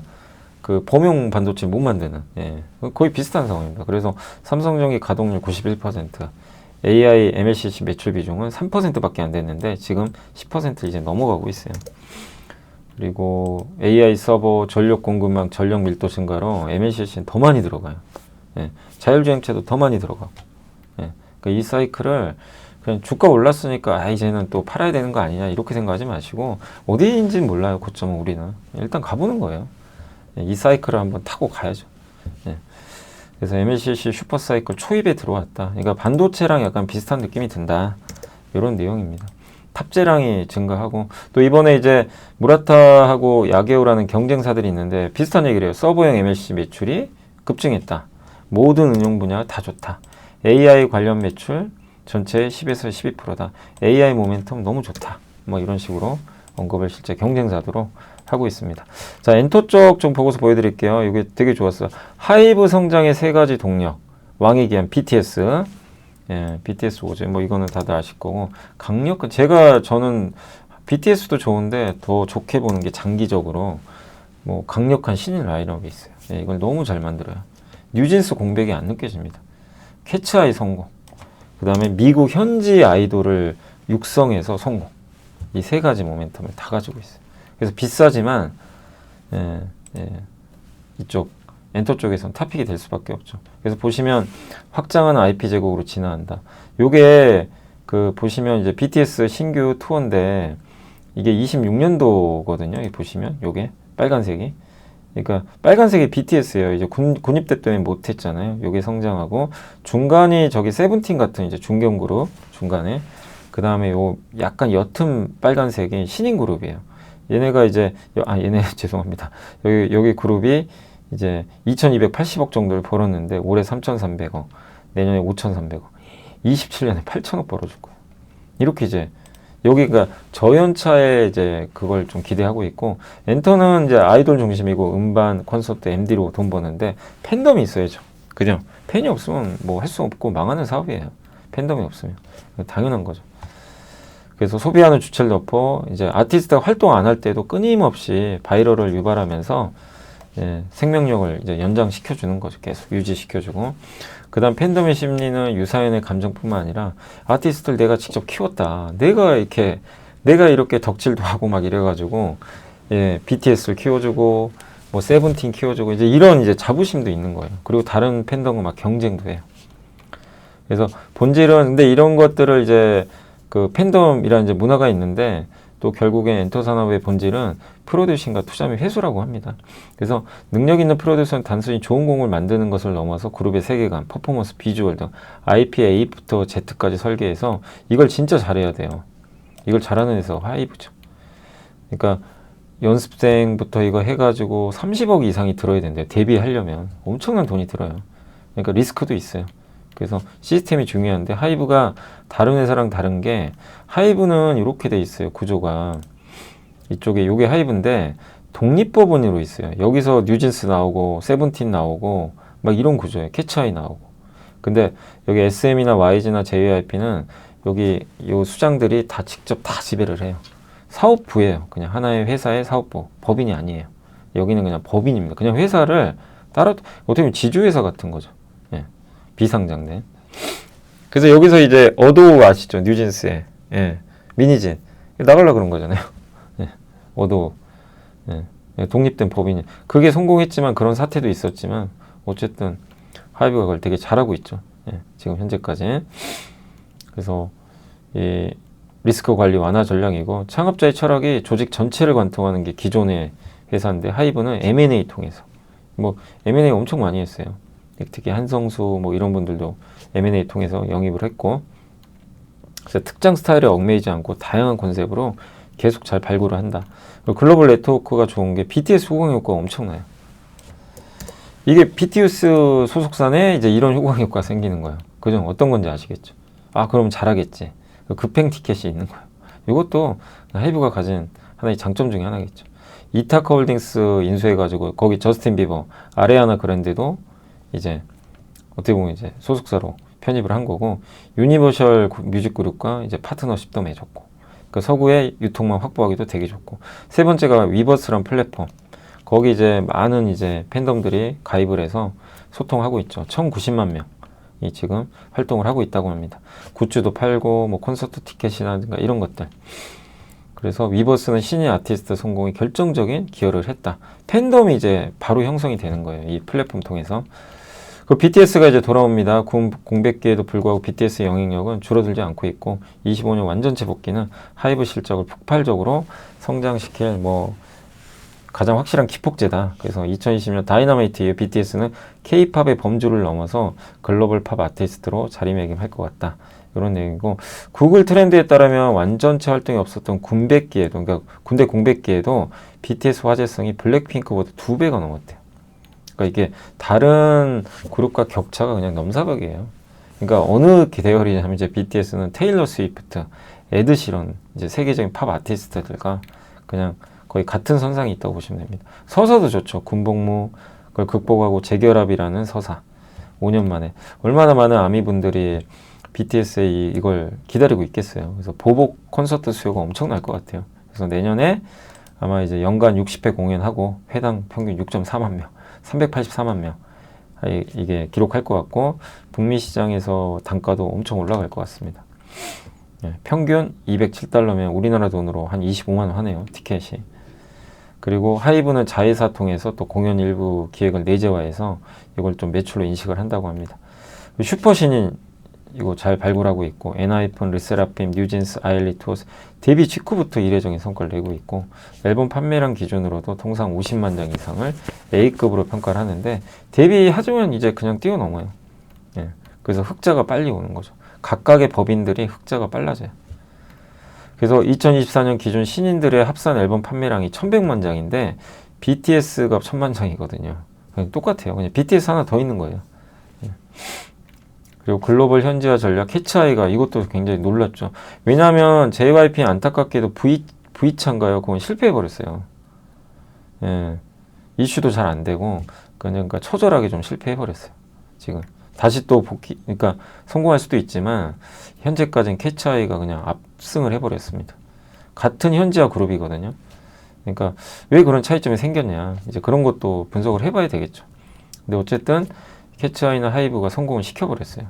그 범용 반도체 못 만드는. 예, 거의 비슷한 상황입니다. 그래서 삼성전기 가동률 91%. AI MLCC 매출 비중은 3%밖에 안 됐는데 지금 10% 이제 넘어가고 있어요. 그리고 AI 서버 전력 공급망 전력 밀도 증가로 MLCC는 더 많이 들어가요. 예, 자율주행차도 더 많이 들어가고. 예, 그러니까 이 사이클을 그냥 주가 올랐으니까 이제는 또 팔아야 되는 거 아니냐 이렇게 생각하지 마시고 어디인지는 몰라요. 고점은 우리는 일단 가보는 거예요. 예, 이 사이클을 한번 타고 가야죠. 예. 그래서 MLCC 슈퍼사이클 초입에 들어왔다. 그러니까 반도체랑 약간 비슷한 느낌이 든다. 이런 내용입니다. 탑재량이 증가하고 또 이번에 이제 무라타하고 야게오라는 경쟁사들이 있는데 비슷한 얘기를 해요. 서버용 MLCC 매출이 급증했다. 모든 응용 분야 다 좋다. AI 관련 매출 전체의 10에서 12%다. AI 모멘텀 너무 좋다. 뭐 이런 식으로 언급을 실제 경쟁사들로 하고 있습니다. 자, 엔터 쪽 좀 보고서 보여드릴게요. 이게 되게 좋았어요. 하이브 성장의 3가지 동력. 왕의 기한 BTS. 예, BTS 오죠. 뭐 이거는 다들 아실 거고. 강력한, 저는 BTS도 좋은데 더 좋게 보는 게 장기적으로 뭐 강력한 신인 라인업이 있어요. 예, 이걸 너무 잘 만들어요. 뉴진스 공백이 안 느껴집니다. 캐츠아이 성공. 그 다음에 미국 현지 아이돌을 육성해서 성공. 이 3가지 모멘텀을 다 가지고 있어요. 그래서 비싸지만 이쪽 엔터 쪽에서는 탑픽이 될 수밖에 없죠. 그래서 보시면 확장하는 IP 제국으로 진화한다. 요게 그 보시면 이제 BTS 신규 투어인데 이게 26년도거든요. 이 보시면 요게 빨간색이. 그러니까 빨간색이 BTS예요. 이제 군입대 때문에 못했잖아요. 요게 성장하고 중간이 저기 세븐틴 같은 이제 중견 그룹 중간에. 그 다음에 요 약간 옅은 빨간색이 신인 그룹이에요. 얘네가 이제 얘네 죄송합니다. 여기 그룹이 이제 2280억 정도를 벌었는데 올해 3300억, 내년에 5300억, 27년에 8000억 벌어줄 거예요. 이렇게 이제 여기가 저연차에 이제 그걸 좀 기대하고 있고, 엔터는 이제 아이돌 중심이고 음반, 콘서트, MD로 돈 버는데 팬덤이 있어야죠. 그죠? 팬이 없으면 뭐 할 수 없고 망하는 사업이에요. 팬덤이 없으면. 당연한 거죠. 그래서 소비하는 주체를 높여 이제 아티스트가 활동 안 할 때도 끊임없이 바이럴을 유발하면서 생명력을 이제 연장시켜 주는 거죠. 계속 유지시켜 주고. 그다음 팬덤의 심리는 유사연의 감정뿐만 아니라 아티스트를 내가 직접 키웠다. 내가 이렇게 덕질도 하고 막 이래가지고 BTS를 키워주고 뭐 세븐틴 키워주고 이제 이런 이제 자부심도 있는 거예요. 그리고 다른 팬덤과 막 경쟁도 해요. 그래서 본질은 근데 이런 것들을 이제 그 팬덤이라는 이제 문화가 있는데 또 결국엔 엔터 산업의 본질은 프로듀싱과 투자 및 회수라고 합니다. 그래서 능력 있는 프로듀서는 단순히 좋은 곡을 만드는 것을 넘어서 그룹의 세계관, 퍼포먼스, 비주얼 등 IP의 A부터 Z까지 설계해서 이걸 진짜 잘해야 돼요. 이걸 잘하는 데서 하이브죠. 그러니까 연습생부터 이거 해가지고 30억 이상이 들어야 된대요. 데뷔하려면 엄청난 돈이 들어요. 그러니까 리스크도 있어요. 그래서 시스템이 중요한데 하이브가 다른 회사랑 다른 게 하이브는 이렇게 돼 있어요. 구조가 이쪽에 요게 하이브인데 독립법원으로 있어요. 여기서 뉴진스 나오고 세븐틴 나오고 막 이런 구조예요. 캐치아이 나오고. 근데 여기 SM이나 YG나 JYP는 여기 요 수장들이 다 직접 다 지배를 해요. 사업부예요. 그냥 하나의 회사의 사업부. 법인이 아니에요. 여기는 그냥 법인입니다. 그냥 회사를 따로 어떻게 보면 지주회사 같은 거죠. 비상장된. 그래서 여기서 이제 어도우 아시죠? 뉴진스의 미니진 나가려고 그런 거잖아요. 어도우 독립된 법인이 그게 성공했지만 그런 사태도 있었지만 어쨌든 하이브가 그걸 되게 잘하고 있죠. 지금 현재까지. 그래서 이 리스크 관리 완화 전략이고 창업자의 철학이 조직 전체를 관통하는 게 기존의 회사인데 하이브는 M&A 통해서 뭐 M&A 엄청 많이 했어요. 특히 한성수 뭐 이런 분들도 M&A 통해서 영입을 했고, 그래서 특정 스타일에 얽매이지 않고 다양한 컨셉으로 계속 잘 발굴을 한다. 그리고 글로벌 네트워크가 좋은 게 BTS 호강 효과가 엄청나요. 이게 BTS 소속사 내 이제 이런 호강 효과가 생기는 거예요. 그죠? 어떤 건지 아시겠죠? 아, 그럼 잘하겠지. 급행 티켓이 있는 거예요. 이것도 하이브가 가진 하나의 장점 중에 하나겠죠. 이타카 홀딩스 인수해가지고 거기 저스틴 비버, 아리아나 그랜데도 이제 어떻게 보면 이제 소속사로 편입을 한 거고, 유니버셜 뮤직 그룹과 이제 파트너십도 맺었고, 그 서구의 유통망 확보하기도 되게 좋고, 세 번째가 위버스란 플랫폼. 거기 이제 많은 이제 팬덤들이 가입을 해서 소통하고 있죠. 1090만 명이 지금 활동을 하고 있다고 합니다. 굿즈도 팔고 뭐 콘서트 티켓이라든가 이런 것들. 그래서 위버스는 신인 아티스트 성공에 결정적인 기여를 했다. 팬덤이 이제 바로 형성이 되는 거예요. 이 플랫폼 통해서. 그 BTS가 이제 돌아옵니다. 공백기에도 불구하고 BTS의 영향력은 줄어들지 않고 있고 25년 완전체 복귀는 하이브 실적을 폭발적으로 성장시킬 뭐 가장 확실한 기폭제다. 그래서 2020년 다이너마이트 이후 BTS는 K-팝의 범주를 넘어서 글로벌 팝 아티스트로 자리매김할 것 같다. 이런 내용이고, 구글 트렌드에 따르면 완전체 활동이 없었던 군백기에도, 그러니까 군대 공백기에도 BTS 화제성이 블랙핑크보다 2배가 넘었대요. 그러니까 이게 다른 그룹과 격차가 그냥 넘사벽이에요. 그러니까 어느 대열이냐면 이제 BTS는 테일러 스위프트, 에드 시런, 이제 세계적인 팝 아티스트들과 그냥 거의 같은 선상에 있다고 보시면 됩니다. 서사도 좋죠. 군복무, 그걸 극복하고 재결합이라는 서사. 5년 만에. 얼마나 많은 아미분들이 BTS의 이걸 기다리고 있겠어요. 그래서 보복 콘서트 수요가 엄청날 것 같아요. 그래서 내년에 아마 이제 연간 60회 공연하고 회당 평균 6.4만 명, 384만 명 이게 기록할 것 같고, 북미 시장에서 단가도 엄청 올라갈 것 같습니다. 평균 207달러면 우리나라 돈으로 한 25만 원 하네요. 티켓이. 그리고 하이브는 자회사 통해서 또 공연 일부 기획을 내재화해서 이걸 좀 매출로 인식을 한다고 합니다. 슈퍼신인 이거 잘 발굴하고 있고, 엔하이픈, 르세라핌, 뉴진스, 아일리 투어스 데뷔 직후부터 이례적인 성과를 내고 있고, 앨범 판매량 기준으로도 통상 50만 장 이상을 A급으로 평가를 하는데 데뷔하면 이제 그냥 뛰어넘어요. 그래서 흑자가 빨리 오는 거죠. 각각의 법인들이 흑자가 빨라져요. 그래서 2024년 기준 신인들의 합산 앨범 판매량이 1100만 장인데 BTS가 1000만 장이거든요. 그냥 똑같아요. 그냥 BTS 하나 더 있는 거예요. 예. 그리고 글로벌 현지화 전략 캐치아이가 이것도 굉장히 놀랐죠. 왜냐하면 JYP 안타깝게도 V차인가요? 그건 실패해버렸어요. 예. 이슈도 잘 안 되고 그러니까 처절하게 좀 실패해버렸어요. 지금 다시 또 복귀, 그러니까 성공할 수도 있지만 현재까지는 캐치아이가 그냥 압승을 해버렸습니다. 같은 현지화 그룹이거든요. 그러니까 왜 그런 차이점이 생겼냐, 이제 그런 것도 분석을 해봐야 되겠죠. 근데 어쨌든 캐치아이나 하이브가 성공을 시켜버렸어요.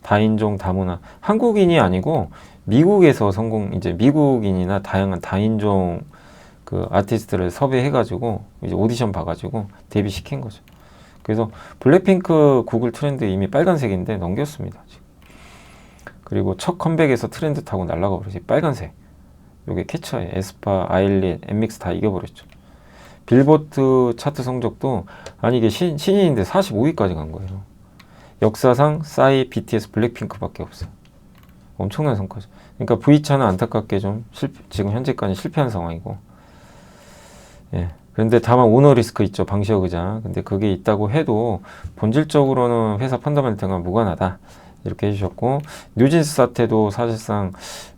다인종 다문화, 한국인이 아니고 미국에서 이제 미국인이나 다양한 다인종 그 아티스트를 섭외해가지고 이제 오디션 봐가지고 데뷔시킨 거죠. 그래서 블랙핑크 구글 트렌드 이미 빨간색인데 넘겼습니다. 지금. 그리고 첫 컴백에서 트렌드 타고 날아가 버렸어요. 빨간색. 요게 캐치아이, 에스파, 아일릿, 엠믹스 다 이겨버렸죠. 빌보드 차트 성적도 아니 이게 신인인데 45위까지 간 거예요. 역사상 싸이, BTS, 블랙핑크밖에 없어요. 엄청난 성과죠. 그러니까 V차는 안타깝게 좀 지금 현재까지 실패한 상황이고, 예. 그런데 다만 오너 리스크 있죠. 방시혁 의장. 근데 그게 있다고 해도 본질적으로는 회사 펀더멘털과 무관하다. 이렇게 해주셨고, 뉴진스 사태도 사실상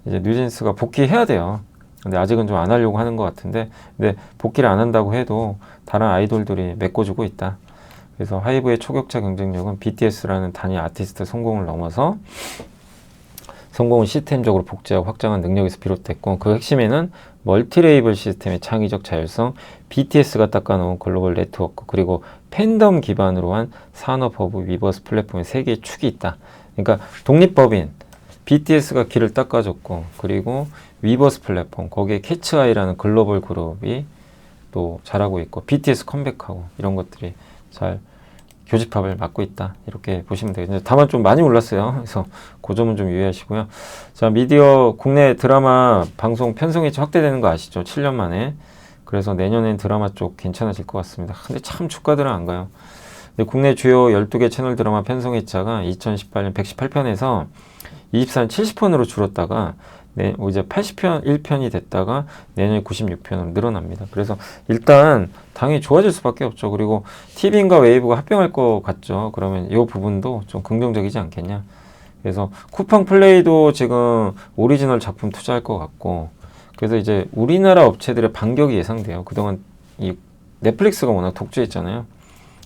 이제 뉴진스가 복귀해야 돼요. 근데 아직은 좀 안 하려고 하는 것 같은데, 근데 복귀를 안 한다고 해도 다른 아이돌들이 메꿔주고 있다. 그래서 하이브의 초격차 경쟁력은 BTS라는 단위 아티스트 성공을 넘어서 성공은 시스템적으로 복제하고 확장한 능력에서 비롯됐고, 그 핵심에는 멀티레이블 시스템의 창의적 자율성, BTS가 닦아놓은 글로벌 네트워크, 그리고 팬덤 기반으로 한 산업허브, 위버스 플랫폼의 세 개의 축이 있다. 그러니까 독립법인 BTS가 길을 닦아줬고, 그리고 위버스 플랫폼, 거기에 캐치아이라는 글로벌 그룹이 또 잘하고 있고, BTS 컴백하고 이런 것들이 잘 교집합을 맡고 있다. 이렇게 보시면 되겠네요. 다만 좀 많이 올랐어요. 그래서 그 점은 좀 유의하시고요. 자, 미디어 국내 드라마 방송 편성이 확대되는 거 아시죠? 7년 만에. 그래서 내년엔 드라마 쪽 괜찮아질 것 같습니다. 근데 참 주가들은 안 가요. 근데 국내 주요 12개 채널 드라마 편성 회차가 2018년 118편에서 24년 70편으로 줄었다가 이제 80편 1편이 됐다가 내년에 96편으로 늘어납니다. 그래서 일단 당연히 좋아질 수밖에 없죠. 그리고 TVN과 웨이브가 합병할 것 같죠. 그러면 이 부분도 좀 긍정적이지 않겠냐. 그래서 쿠팡 플레이도 지금 오리지널 작품 투자할 것 같고, 그래서 이제 우리나라 업체들의 반격이 예상돼요. 그동안 이 넷플릭스가 워낙 독주했잖아요.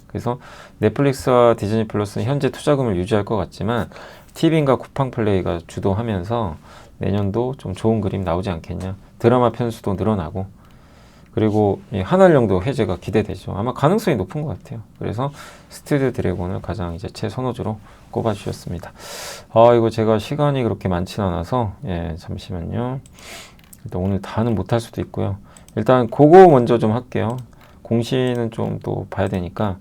그래서 넷플릭스와 디즈니 플러스는 현재 투자금을 유지할 것 같지만 TVN과 쿠팡 플레이가 주도하면서 내년도 좀 좋은 그림 나오지 않겠냐. 드라마 편수도 늘어나고, 그리고 이 한알령도 해제가 기대되죠. 아마 가능성이 높은 것 같아요. 그래서 스튜디오 드래곤을 가장 이제 최선호주로 꼽아주셨습니다. 아, 이거 제가 시간이 그렇게 많지는 않아서, 예, 잠시만요. 일단 오늘 다는 못할 수도 있고요. 일단 그거 먼저 좀 할게요. 공시는 좀 또 봐야 되니까.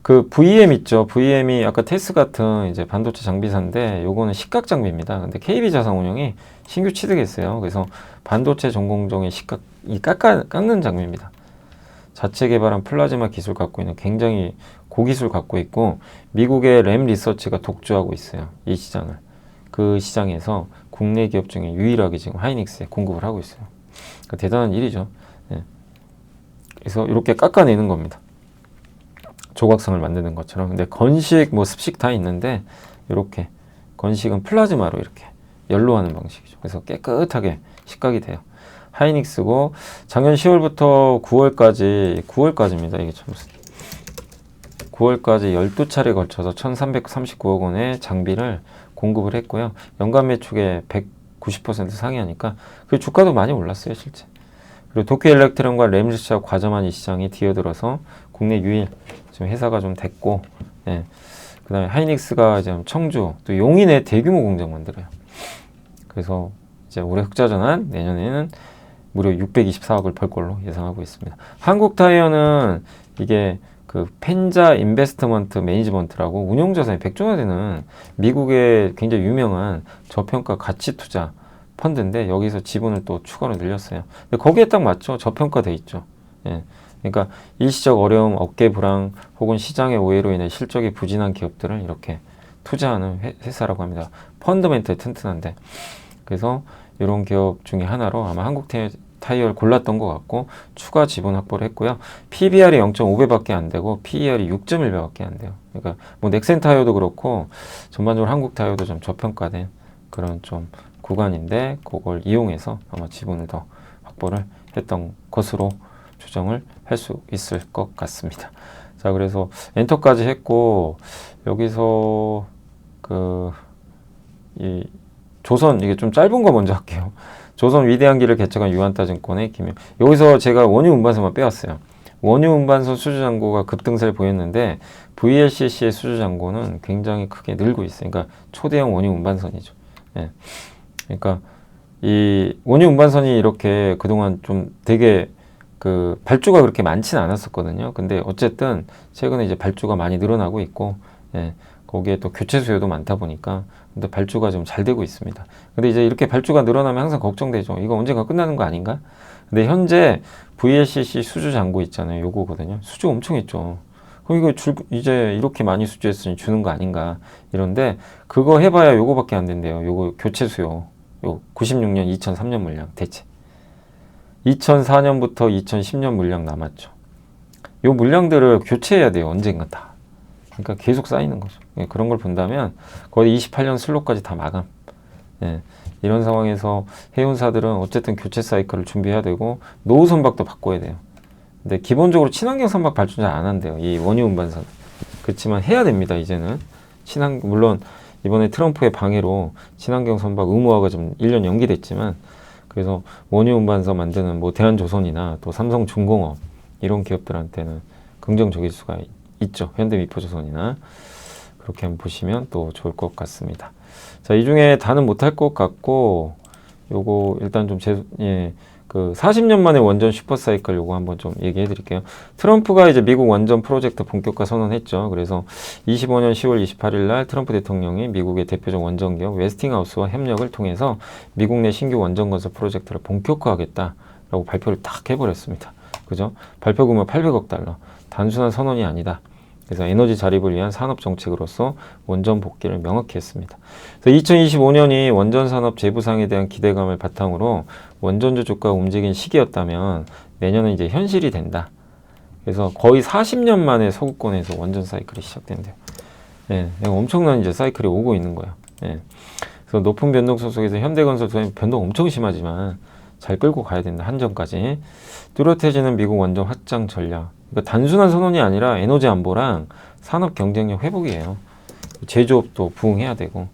그 VM 있죠. VM이 아까 테스 같은 이제 반도체 장비사인데, 요거는 식각 장비입니다. 근데 KB자산운용이 신규 취득했어요. 그래서 반도체 전공정의 식각이 깎는 장비입니다. 자체 개발한 플라즈마 기술 갖고 있는 굉장히 고기술 갖고 있고, 미국의 램 리서치가 독주하고 있어요. 이 시장을. 그 시장에서 국내 기업 중에 유일하게 지금 하이닉스에 공급을 하고 있어요. 그러니까 대단한 일이죠. 예. 그래서 이렇게 깎아내는 겁니다. 조각상을 만드는 것처럼. 근데 건식 뭐 습식 다 있는데, 이렇게 건식은 플라즈마로 이렇게 연로하는 방식이죠. 그래서 깨끗하게 식각이 돼요. 하이닉스고 작년 10월부터 9월까지입니다. 이게 참 9월까지 12차례 걸쳐서 1339억 원의 장비를 공급을 했고요. 연간 매출의 190% 상회하니까 그 주가도 많이 올랐어요, 실제. 그리고 도쿄 일렉트론과 램리스와 과점한 이 시장이 뛰어들어서 국내 유일 지금 회사가 좀 됐고, 예. 그 다음에 하이닉스가 이제 청주, 또 용인에 대규모 공장 만들어요. 그래서 이제 올해 흑자 전환, 내년에는 무려 624억을 벌 걸로 예상하고 있습니다. 한국타이어는 이게 그 펜자 인베스트먼트 매니지먼트라고 운용자산이 100조나 되는 미국의 굉장히 유명한 저평가 가치 투자 펀드인데, 여기서 지분을 또 추가로 늘렸어요. 근데 거기에 딱 맞죠. 저평가돼 있죠. 예. 그러니까 일시적 어려움, 업계 불황 혹은 시장의 오해로 인해 실적이 부진한 기업들을 이렇게 투자하는 회사라고 합니다. 펀더멘털이 튼튼한데, 그래서 이런 기업 중에 하나로 아마 타이어를 골랐던 것 같고 추가 지분 확보를 했고요. PBR이 0.5배밖에 안 되고 PER이 6.1배밖에 안 돼요. 그러니까 뭐 넥센 타이어도 그렇고 전반적으로 한국 타이어도 좀 저평가된 그런 좀 구간인데 그걸 이용해서 아마 지분을 더 확보를 했던 것으로 추정을 할 수 있을 것 같습니다. 자, 그래서 엔터까지 했고 여기서 이 조선, 이게 좀 짧은 거 먼저 할게요. 조선 위대한 길을 개척한 유한타증권의 김영. 여기서 제가 원유 운반선만 빼왔어요. 원유 운반선 수주 잔고가 급등세를 보였는데 VLCC의 수주 잔고는 굉장히 크게 늘고 있어요. 그러니까 초대형 원유 운반선이죠. 예. 그러니까 이 원유 운반선이 이렇게 그동안 좀 되게 발주가 그렇게 많지는 않았었거든요. 근데 어쨌든 최근에 이제 발주가 많이 늘어나고 있고, 예. 거기에 또 교체 수요도 많다 보니까 근데 발주가 좀 잘 되고 있습니다. 근데 이제 이렇게 발주가 늘어나면 항상 걱정되죠. 이거 언젠가 끝나는 거 아닌가? 근데 현재 VLCC 수주 잔고 있잖아요. 요거거든요. 수주 엄청 있죠. 그럼 이거 이제 이렇게 많이 수주했으니 주는 거 아닌가? 이런데 그거 해봐야 요거밖에 안 된대요. 요거 교체 수요. 요 96년, 2003년 물량 대체. 2004년부터 2010년 물량 남았죠. 요 물량들을 교체해야 돼요. 언젠가 다. 그러니까 계속 쌓이는 거죠. 예, 그런 걸 본다면 거의 28년 슬롯까지 다 마감. 예, 이런 상황에서 해운사들은 어쨌든 교체 사이클을 준비해야 되고 노후 선박도 바꿔야 돼요. 근데 기본적으로 친환경 선박 발주 잘 안 한대요. 이 원유 운반선. 그렇지만 해야 됩니다. 이제는 물론 이번에 트럼프의 방해로 친환경 선박 의무화가 좀 1년 연기됐지만 그래서 원유 운반선 만드는 뭐 대한조선이나 또 삼성중공업 이런 기업들한테는 긍정적일 수가 있죠. 현대미포조선이나 그렇게 한번 보시면 또 좋을 것 같습니다. 자, 이 중에 다는 못할 것 같고 요거 일단 좀 40년 만에 원전 슈퍼사이클 요거 한번 좀 얘기해 드릴게요. 트럼프가 이제 미국 원전 프로젝트 본격화 선언했죠. 그래서 25년 10월 28일 날 트럼프 대통령이 미국의 대표적 원전 기업 웨스팅하우스와 협력을 통해서 미국 내 신규 원전 건설 프로젝트를 본격화하겠다라고 발표를 딱 해버렸습니다. 그죠? 발표 규모 800억 달러. 단순한 선언이 아니다. 그래서 에너지 자립을 위한 산업 정책으로서 원전 복귀를 명확히 했습니다. 그래서 2025년이 원전 산업 재부상에 대한 기대감을 바탕으로 원전주 주가가 움직인 시기였다면 내년은 이제 현실이 된다. 그래서 거의 40년 만에 서구권에서 원전 사이클이 시작된대요. 예, 엄청난 이제 사이클이 오고 있는 거예요. 예. 그래서 높은 변동성 속에서 현대건설 변동 엄청 심하지만 잘 끌고 가야 된다. 한전까지. 뚜렷해지는 미국 원전 확장 전략. 그러니까 단순한 선언이 아니라 에너지 안보랑 산업 경쟁력 회복이에요. 제조업도 부흥해야 되고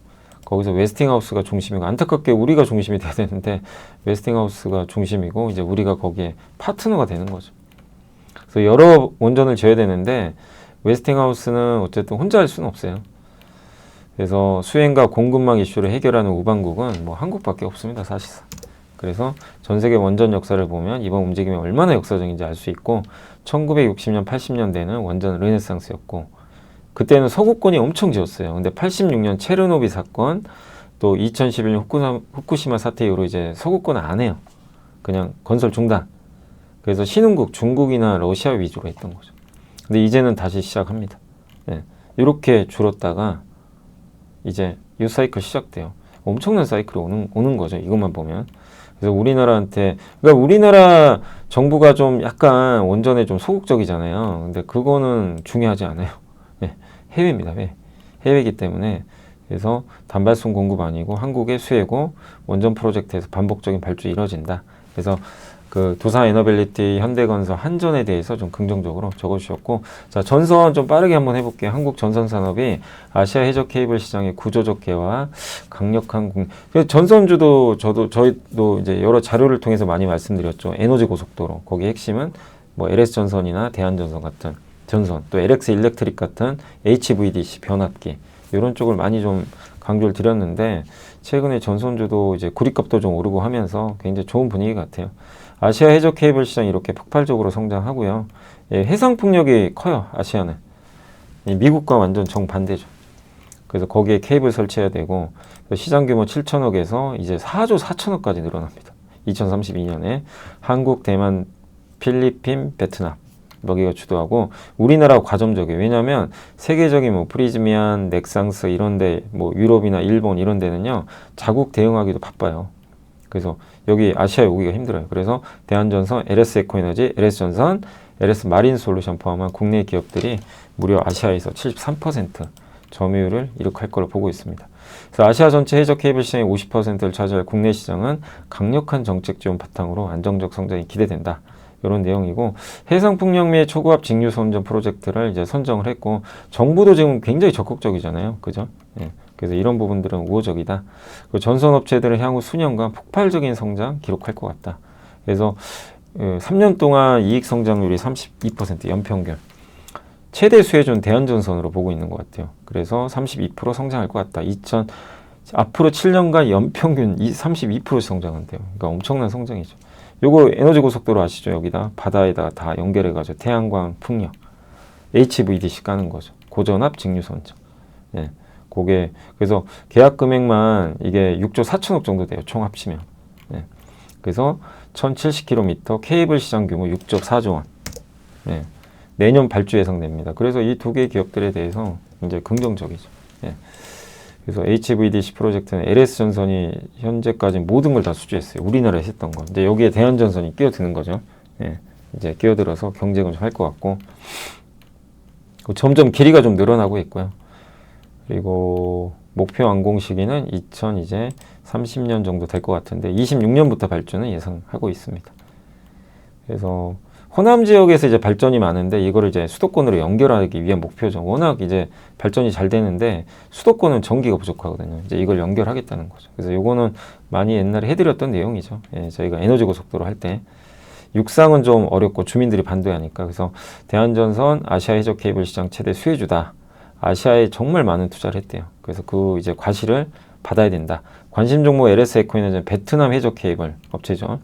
거기서 웨스팅하우스가 중심이고 안타깝게 우리가 중심이 돼야 되는데 웨스팅하우스가 중심이고 이제 우리가 거기에 파트너가 되는 거죠. 그래서 여러 원전을 지어야 되는데 웨스팅하우스는 어쨌든 혼자 할 수는 없어요. 그래서 수행과 공급망 이슈를 해결하는 우방국은 뭐 한국밖에 없습니다. 사실상. 그래서 전 세계 원전 역사를 보면 이번 움직임이 얼마나 역사적인지 알 수 있고 1960년, 80년대는 원전 르네상스였고 그때는 서구권이 엄청 지었어요. 근데 86년 체르노비 사건 또 2011년 후쿠시마 사태 이후로 이제 서구권 안 해요. 그냥 건설 중단. 그래서 신흥국, 중국이나 러시아 위주로 했던 거죠. 근데 이제는 다시 시작합니다. 네. 이렇게 줄었다가 이제 이 사이클 시작돼요. 엄청난 사이클이 오는 거죠. 이것만 보면. 그래서 그러니까 우리나라 정부가 좀 약간 원전에 좀 소극적이잖아요. 근데 그거는 중요하지 않아요. 네, 해외입니다. 해외이기 때문에 그래서 단발성 공급 아니고 한국의 수혜고 원전 프로젝트에서 반복적인 발주 이루어진다. 그래서 그 두산 에너빌리티, 현대건설, 한전에 대해서 좀 긍정적으로 적어주셨고, 자, 전선 좀 빠르게 한번 해볼게요. 한국 전선 산업이 아시아 해저 케이블 시장의 구조적 개와 강력한 전선주도 저희도 이제 여러 자료를 통해서 많이 말씀드렸죠. 에너지 고속도로 거기 핵심은 뭐 LS 전선이나 대한전선 같은 전선, 또 LX 일렉트릭 같은 HVDC 변압기 이런 쪽을 많이 좀 강조를 드렸는데 최근에 전선주도 이제 구리값도 좀 오르고 하면서 굉장히 좋은 분위기 같아요. 아시아 해저 케이블 시장이 이렇게 폭발적으로 성장하고요. 예, 해상 풍력이 커요. 아시아는. 미국과 완전 정반대죠. 그래서 거기에 케이블 설치해야 되고 시장 규모 7천억에서 이제 4조 4천억까지 늘어납니다. 2032년에 한국, 대만, 필리핀, 베트남 여기가 주도하고 우리나라 과점적이에요. 왜냐하면 세계적인 뭐 프리즈미안, 넥상스 이런데 뭐 유럽이나 일본 이런 데는요 자국 대응하기도 바빠요. 그래서 여기 아시아에 오기가 힘들어요. 그래서 대한전선, LS에코에너지, LS전선, LS마린솔루션 포함한 국내 기업들이 무려 아시아에서 73% 점유율을 이룩할 걸로 보고 있습니다. 그래서 아시아 전체 해저 케이블 시장의 50%를 차지할 국내 시장은 강력한 정책 지원 바탕으로 안정적 성장이 기대된다. 이런 내용이고, 해상풍력 및 초고압 직류 선전 프로젝트를 이제 선정을 했고, 정부도 지금 굉장히 적극적이잖아요. 그죠? 예. 그래서 이런 부분들은 우호적이다. 그 전선업체들은 향후 수년간 폭발적인 성장 기록할 것 같다. 그래서 3년 동안 이익 성장률이 32% 연평균. 최대 수혜주는 대한전선으로 보고 있는 것 같아요. 그래서 32% 성장할 것 같다. 앞으로 7년간 연평균 32% 성장한대요. 그러니까 엄청난 성장이죠. 요거 에너지 고속도로 아시죠? 여기다 바다에다가 다 연결해가지고 태양광, 풍력, HVDC 까는 거죠. 고전압 직류선정. 예, 그게 그래서 계약 금액만 이게 6조 4천억 정도 돼요. 총 합치면. 예, 그래서 1,070km 케이블 시장 규모 6.4조 원. 예, 내년 발주 예상됩니다. 그래서 이 두 개 기업들에 대해서 이제 긍정적이죠. 예. 그래서 HVDC 프로젝트는 LS전선이 현재까지 모든 걸 다 수주했어요. 우리나라에서 했던 거. 이제 여기에 대한전선이 끼어드는 거죠. 예. 이제 끼어들어서 경쟁을 좀 할 것 같고. 점점 길이가 좀 늘어나고 있고요. 그리고 목표 완공 시기는 2030년 정도 될 것 같은데 26년부터 발주는 예상하고 있습니다. 그래서 호남 지역에서 이제 발전이 많은데 이거를 이제 수도권으로 연결하기 위한 목표죠. 워낙 이제 발전이 잘 되는데 수도권은 전기가 부족하거든요. 이제 이걸 연결하겠다는 거죠. 그래서 요거는 많이 옛날에 해드렸던 내용이죠. 예, 저희가 에너지 고속도로 할 때. 육상은 좀 어렵고 주민들이 반대하니까. 그래서 대한전선 아시아 해저 케이블 시장 최대 수혜주다. 아시아에 정말 많은 투자를 했대요. 그래서 그 이제 과실을 받아야 된다. 관심 종목 LS에코에너지는 베트남 해저 케이블 업체죠.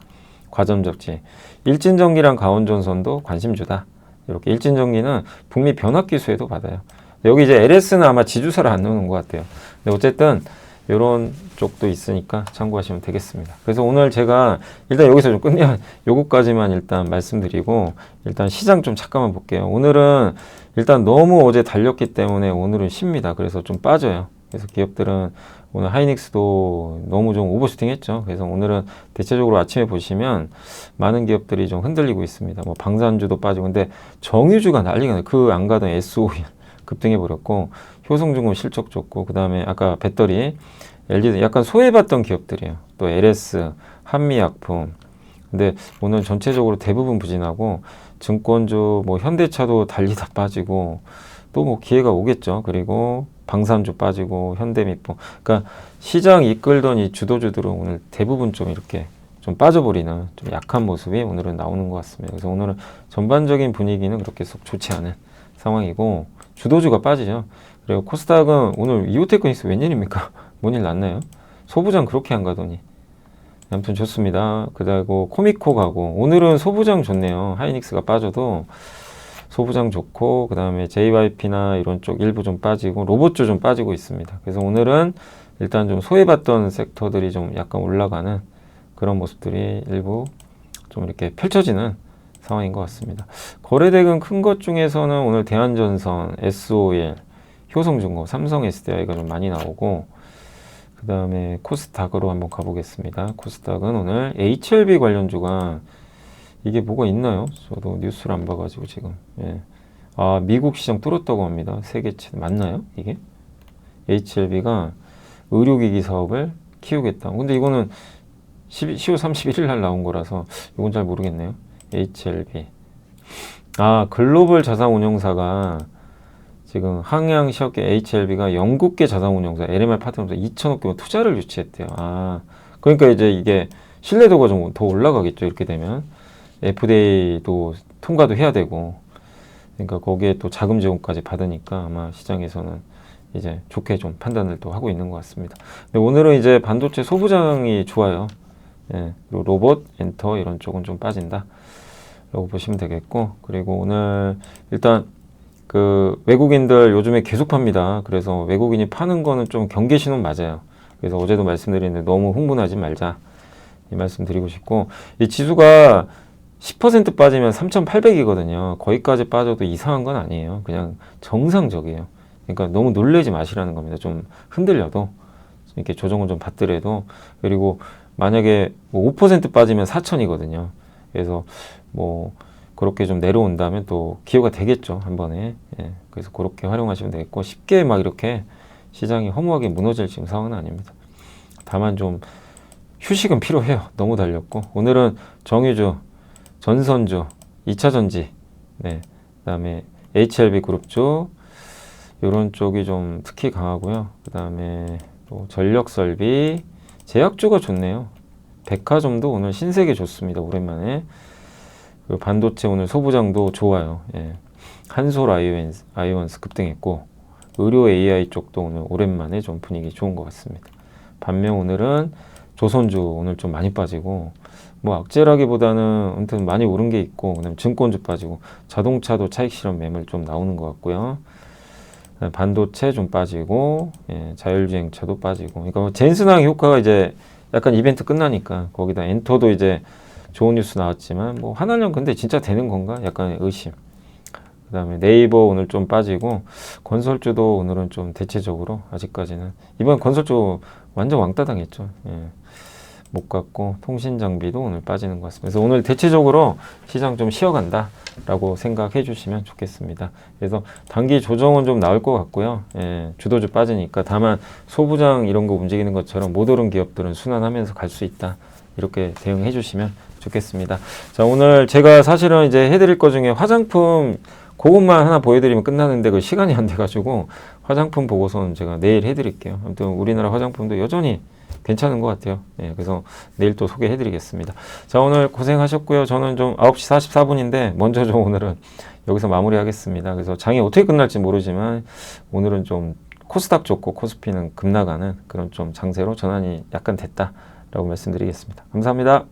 과점적지. 일진전기랑 강원전선도 관심주다. 이렇게 일진전기는 북미 변압기 수혜도 받아요. 여기 이제 LS는 아마 지주사를 안 넣는 것 같아요. 근데 어쨌든 이런 쪽도 있으니까 참고하시면 되겠습니다. 그래서 오늘 제가 일단 여기서 좀 끝내야 요거까지만 일단 말씀드리고 일단 시장 좀 잠깐만 볼게요. 오늘은 일단 너무 어제 달렸기 때문에 오늘은 쉽니다. 그래서 좀 빠져요. 그래서 기업들은 오늘 하이닉스도 너무 좀 오버슈팅 했죠. 그래서 오늘은 대체적으로 아침에 보시면 많은 기업들이 좀 흔들리고 있습니다. 뭐 방산주도 빠지고 근데 정유주가 난리가 나요. 그 안 가던 S-오일 급등해 버렸고 효성중공 실적 좋고 그 다음에 아까 배터리 LG도 약간 소외받던 기업들이에요. 또 LS, 한미약품. 근데 오늘 전체적으로 대부분 부진하고 증권주 뭐 현대차도 달리다 빠지고 또 뭐 기회가 오겠죠. 그리고 방산주 빠지고 현대미포. 그러니까 시장 이끌던 이 주도주들은 오늘 대부분 좀 이렇게 좀 빠져버리는 좀 약한 모습이 오늘은 나오는 것 같습니다. 그래서 오늘은 전반적인 분위기는 그렇게 속 좋지 않은 상황이고 주도주가 빠지죠. 그리고 코스닥은 오늘 이오테크닉스 웬일입니까? 뭔 일 났나요? 소부장 그렇게 안 가더니. 아무튼 좋습니다. 그리고 코미코 가고 오늘은 소부장 좋네요. 하이닉스가 빠져도 소부장 좋고 그 다음에 JYP나 이런 쪽 일부 좀 빠지고 로봇주 좀 빠지고 있습니다. 그래서 오늘은 일단 좀 소외받던 섹터들이 좀 약간 올라가는 그런 모습들이 일부 좀 이렇게 펼쳐지는 상황인 것 같습니다. 거래대금 큰 것 중에서는 오늘 대한전선, S-오일, 효성중공, 삼성 SDI가 좀 많이 나오고 그 다음에 코스닥으로 한번 가보겠습니다. 코스닥은 오늘 HLB 관련주가 이게 뭐가 있나요? 저도 뉴스를 안 봐가지고 지금. 예. 아, 미국 시장 뚫었다고 합니다. 세계체 맞나요? 이게? HLB가 의료기기 사업을 키우겠다. 근데 이거는 10월 31일 날 나온 거라서 이건 잘 모르겠네요. HLB. 아, 글로벌 자산운용사가 지금 항양시업계 HLB가 영국계 자산운용사 LMR 파트너에서 2천억 규모 투자를 유치했대요. 아, 그러니까 이제 이게 신뢰도가 좀 더 올라가겠죠. 이렇게 되면. FDA도 통과도 해야 되고 그러니까 거기에 또 자금 제공까지 받으니까 아마 시장에서는 이제 좋게 좀 판단을 또 하고 있는 것 같습니다. 근데 오늘은 이제 반도체 소부장이 좋아요. 예, 그리고 로봇, 엔터 이런 쪽은 좀 빠진다 라고 보시면 되겠고 그리고 오늘 일단 그 외국인들 요즘에 계속 팝니다. 그래서 외국인이 파는 거는 좀 경계 신호 맞아요. 그래서 어제도 말씀드렸는데 너무 흥분하지 말자 이 말씀 드리고 싶고 이 지수가 10% 빠지면 3,800이거든요. 거기까지 빠져도 이상한 건 아니에요. 그냥 정상적이에요. 그러니까 너무 놀라지 마시라는 겁니다. 좀 흔들려도 이렇게 조정을 좀 받더라도 그리고 만약에 뭐 5% 빠지면 4,000이거든요. 그래서 뭐 그렇게 좀 내려온다면 또 기회가 되겠죠, 한 번에. 예, 그래서 그렇게 활용하시면 되겠고, 쉽게 막 이렇게 시장이 허무하게 무너질 지금 상황은 아닙니다. 다만 좀 휴식은 필요해요. 너무 달렸고. 오늘은 정유주, 전선주, 2차전지, 네, 그다음에 HLB 그룹주 이런 쪽이 좀 특히 강하고요. 그다음에 또 전력설비, 제약주가 좋네요. 백화점도 오늘 신세계 좋습니다. 오랜만에. 그리고 반도체 오늘 소부장도 좋아요. 예. 한솔 아이원스 급등했고, 의료 AI 쪽도 오늘 오랜만에 좀 분위기 좋은 것 같습니다. 반면 오늘은 조선주 오늘 좀 많이 빠지고, 뭐 악재라기보다는 아무튼 많이 오른 게 있고, 그다음에 증권주 빠지고, 자동차도 차익 실현 매물 좀 나오는 것 같고요. 반도체 좀 빠지고, 예, 자율주행차도 빠지고. 그러니까 뭐 젠슨항 효과가 이제 약간 이벤트 끝나니까 거기다 엔터도 이제 좋은 뉴스 나왔지만 뭐 하나는 근데 진짜 되는 건가? 약간의 의심. 그다음에 네이버 오늘 좀 빠지고, 건설주도 오늘은 좀 대체적으로 아직까지는 이번 건설주 완전 왕따 당했죠. 예. 못 갔고, 통신 장비도 오늘 빠지는 것 같습니다. 그래서 오늘 대체적으로 시장 좀 쉬어간다 라고 생각해 주시면 좋겠습니다. 그래서 단기 조정은 좀 나올 것 같고요. 예, 주도주 빠지니까. 다만 소부장 이런 거 움직이는 것처럼 못 오른 기업들은 순환하면서 갈 수 있다, 이렇게 대응해 주시면 좋겠습니다. 자, 오늘 제가 사실은 이제 해드릴 것 중에 화장품 그것만 하나 보여드리면 끝나는데 그 시간이 안 돼가지고 화장품 보고서는 제가 내일 해드릴게요. 아무튼 우리나라 화장품도 여전히 괜찮은 것 같아요. 예, 그래서 내일 또 소개해드리겠습니다. 자, 오늘 고생하셨고요. 저는 좀 9시 44분인데 먼저 좀 오늘은 여기서 마무리하겠습니다. 그래서 장이 어떻게 끝날지 모르지만 오늘은 좀 코스닥 좋고 코스피는 급나가는 그런 좀 장세로 전환이 약간 됐다라고 말씀드리겠습니다. 감사합니다.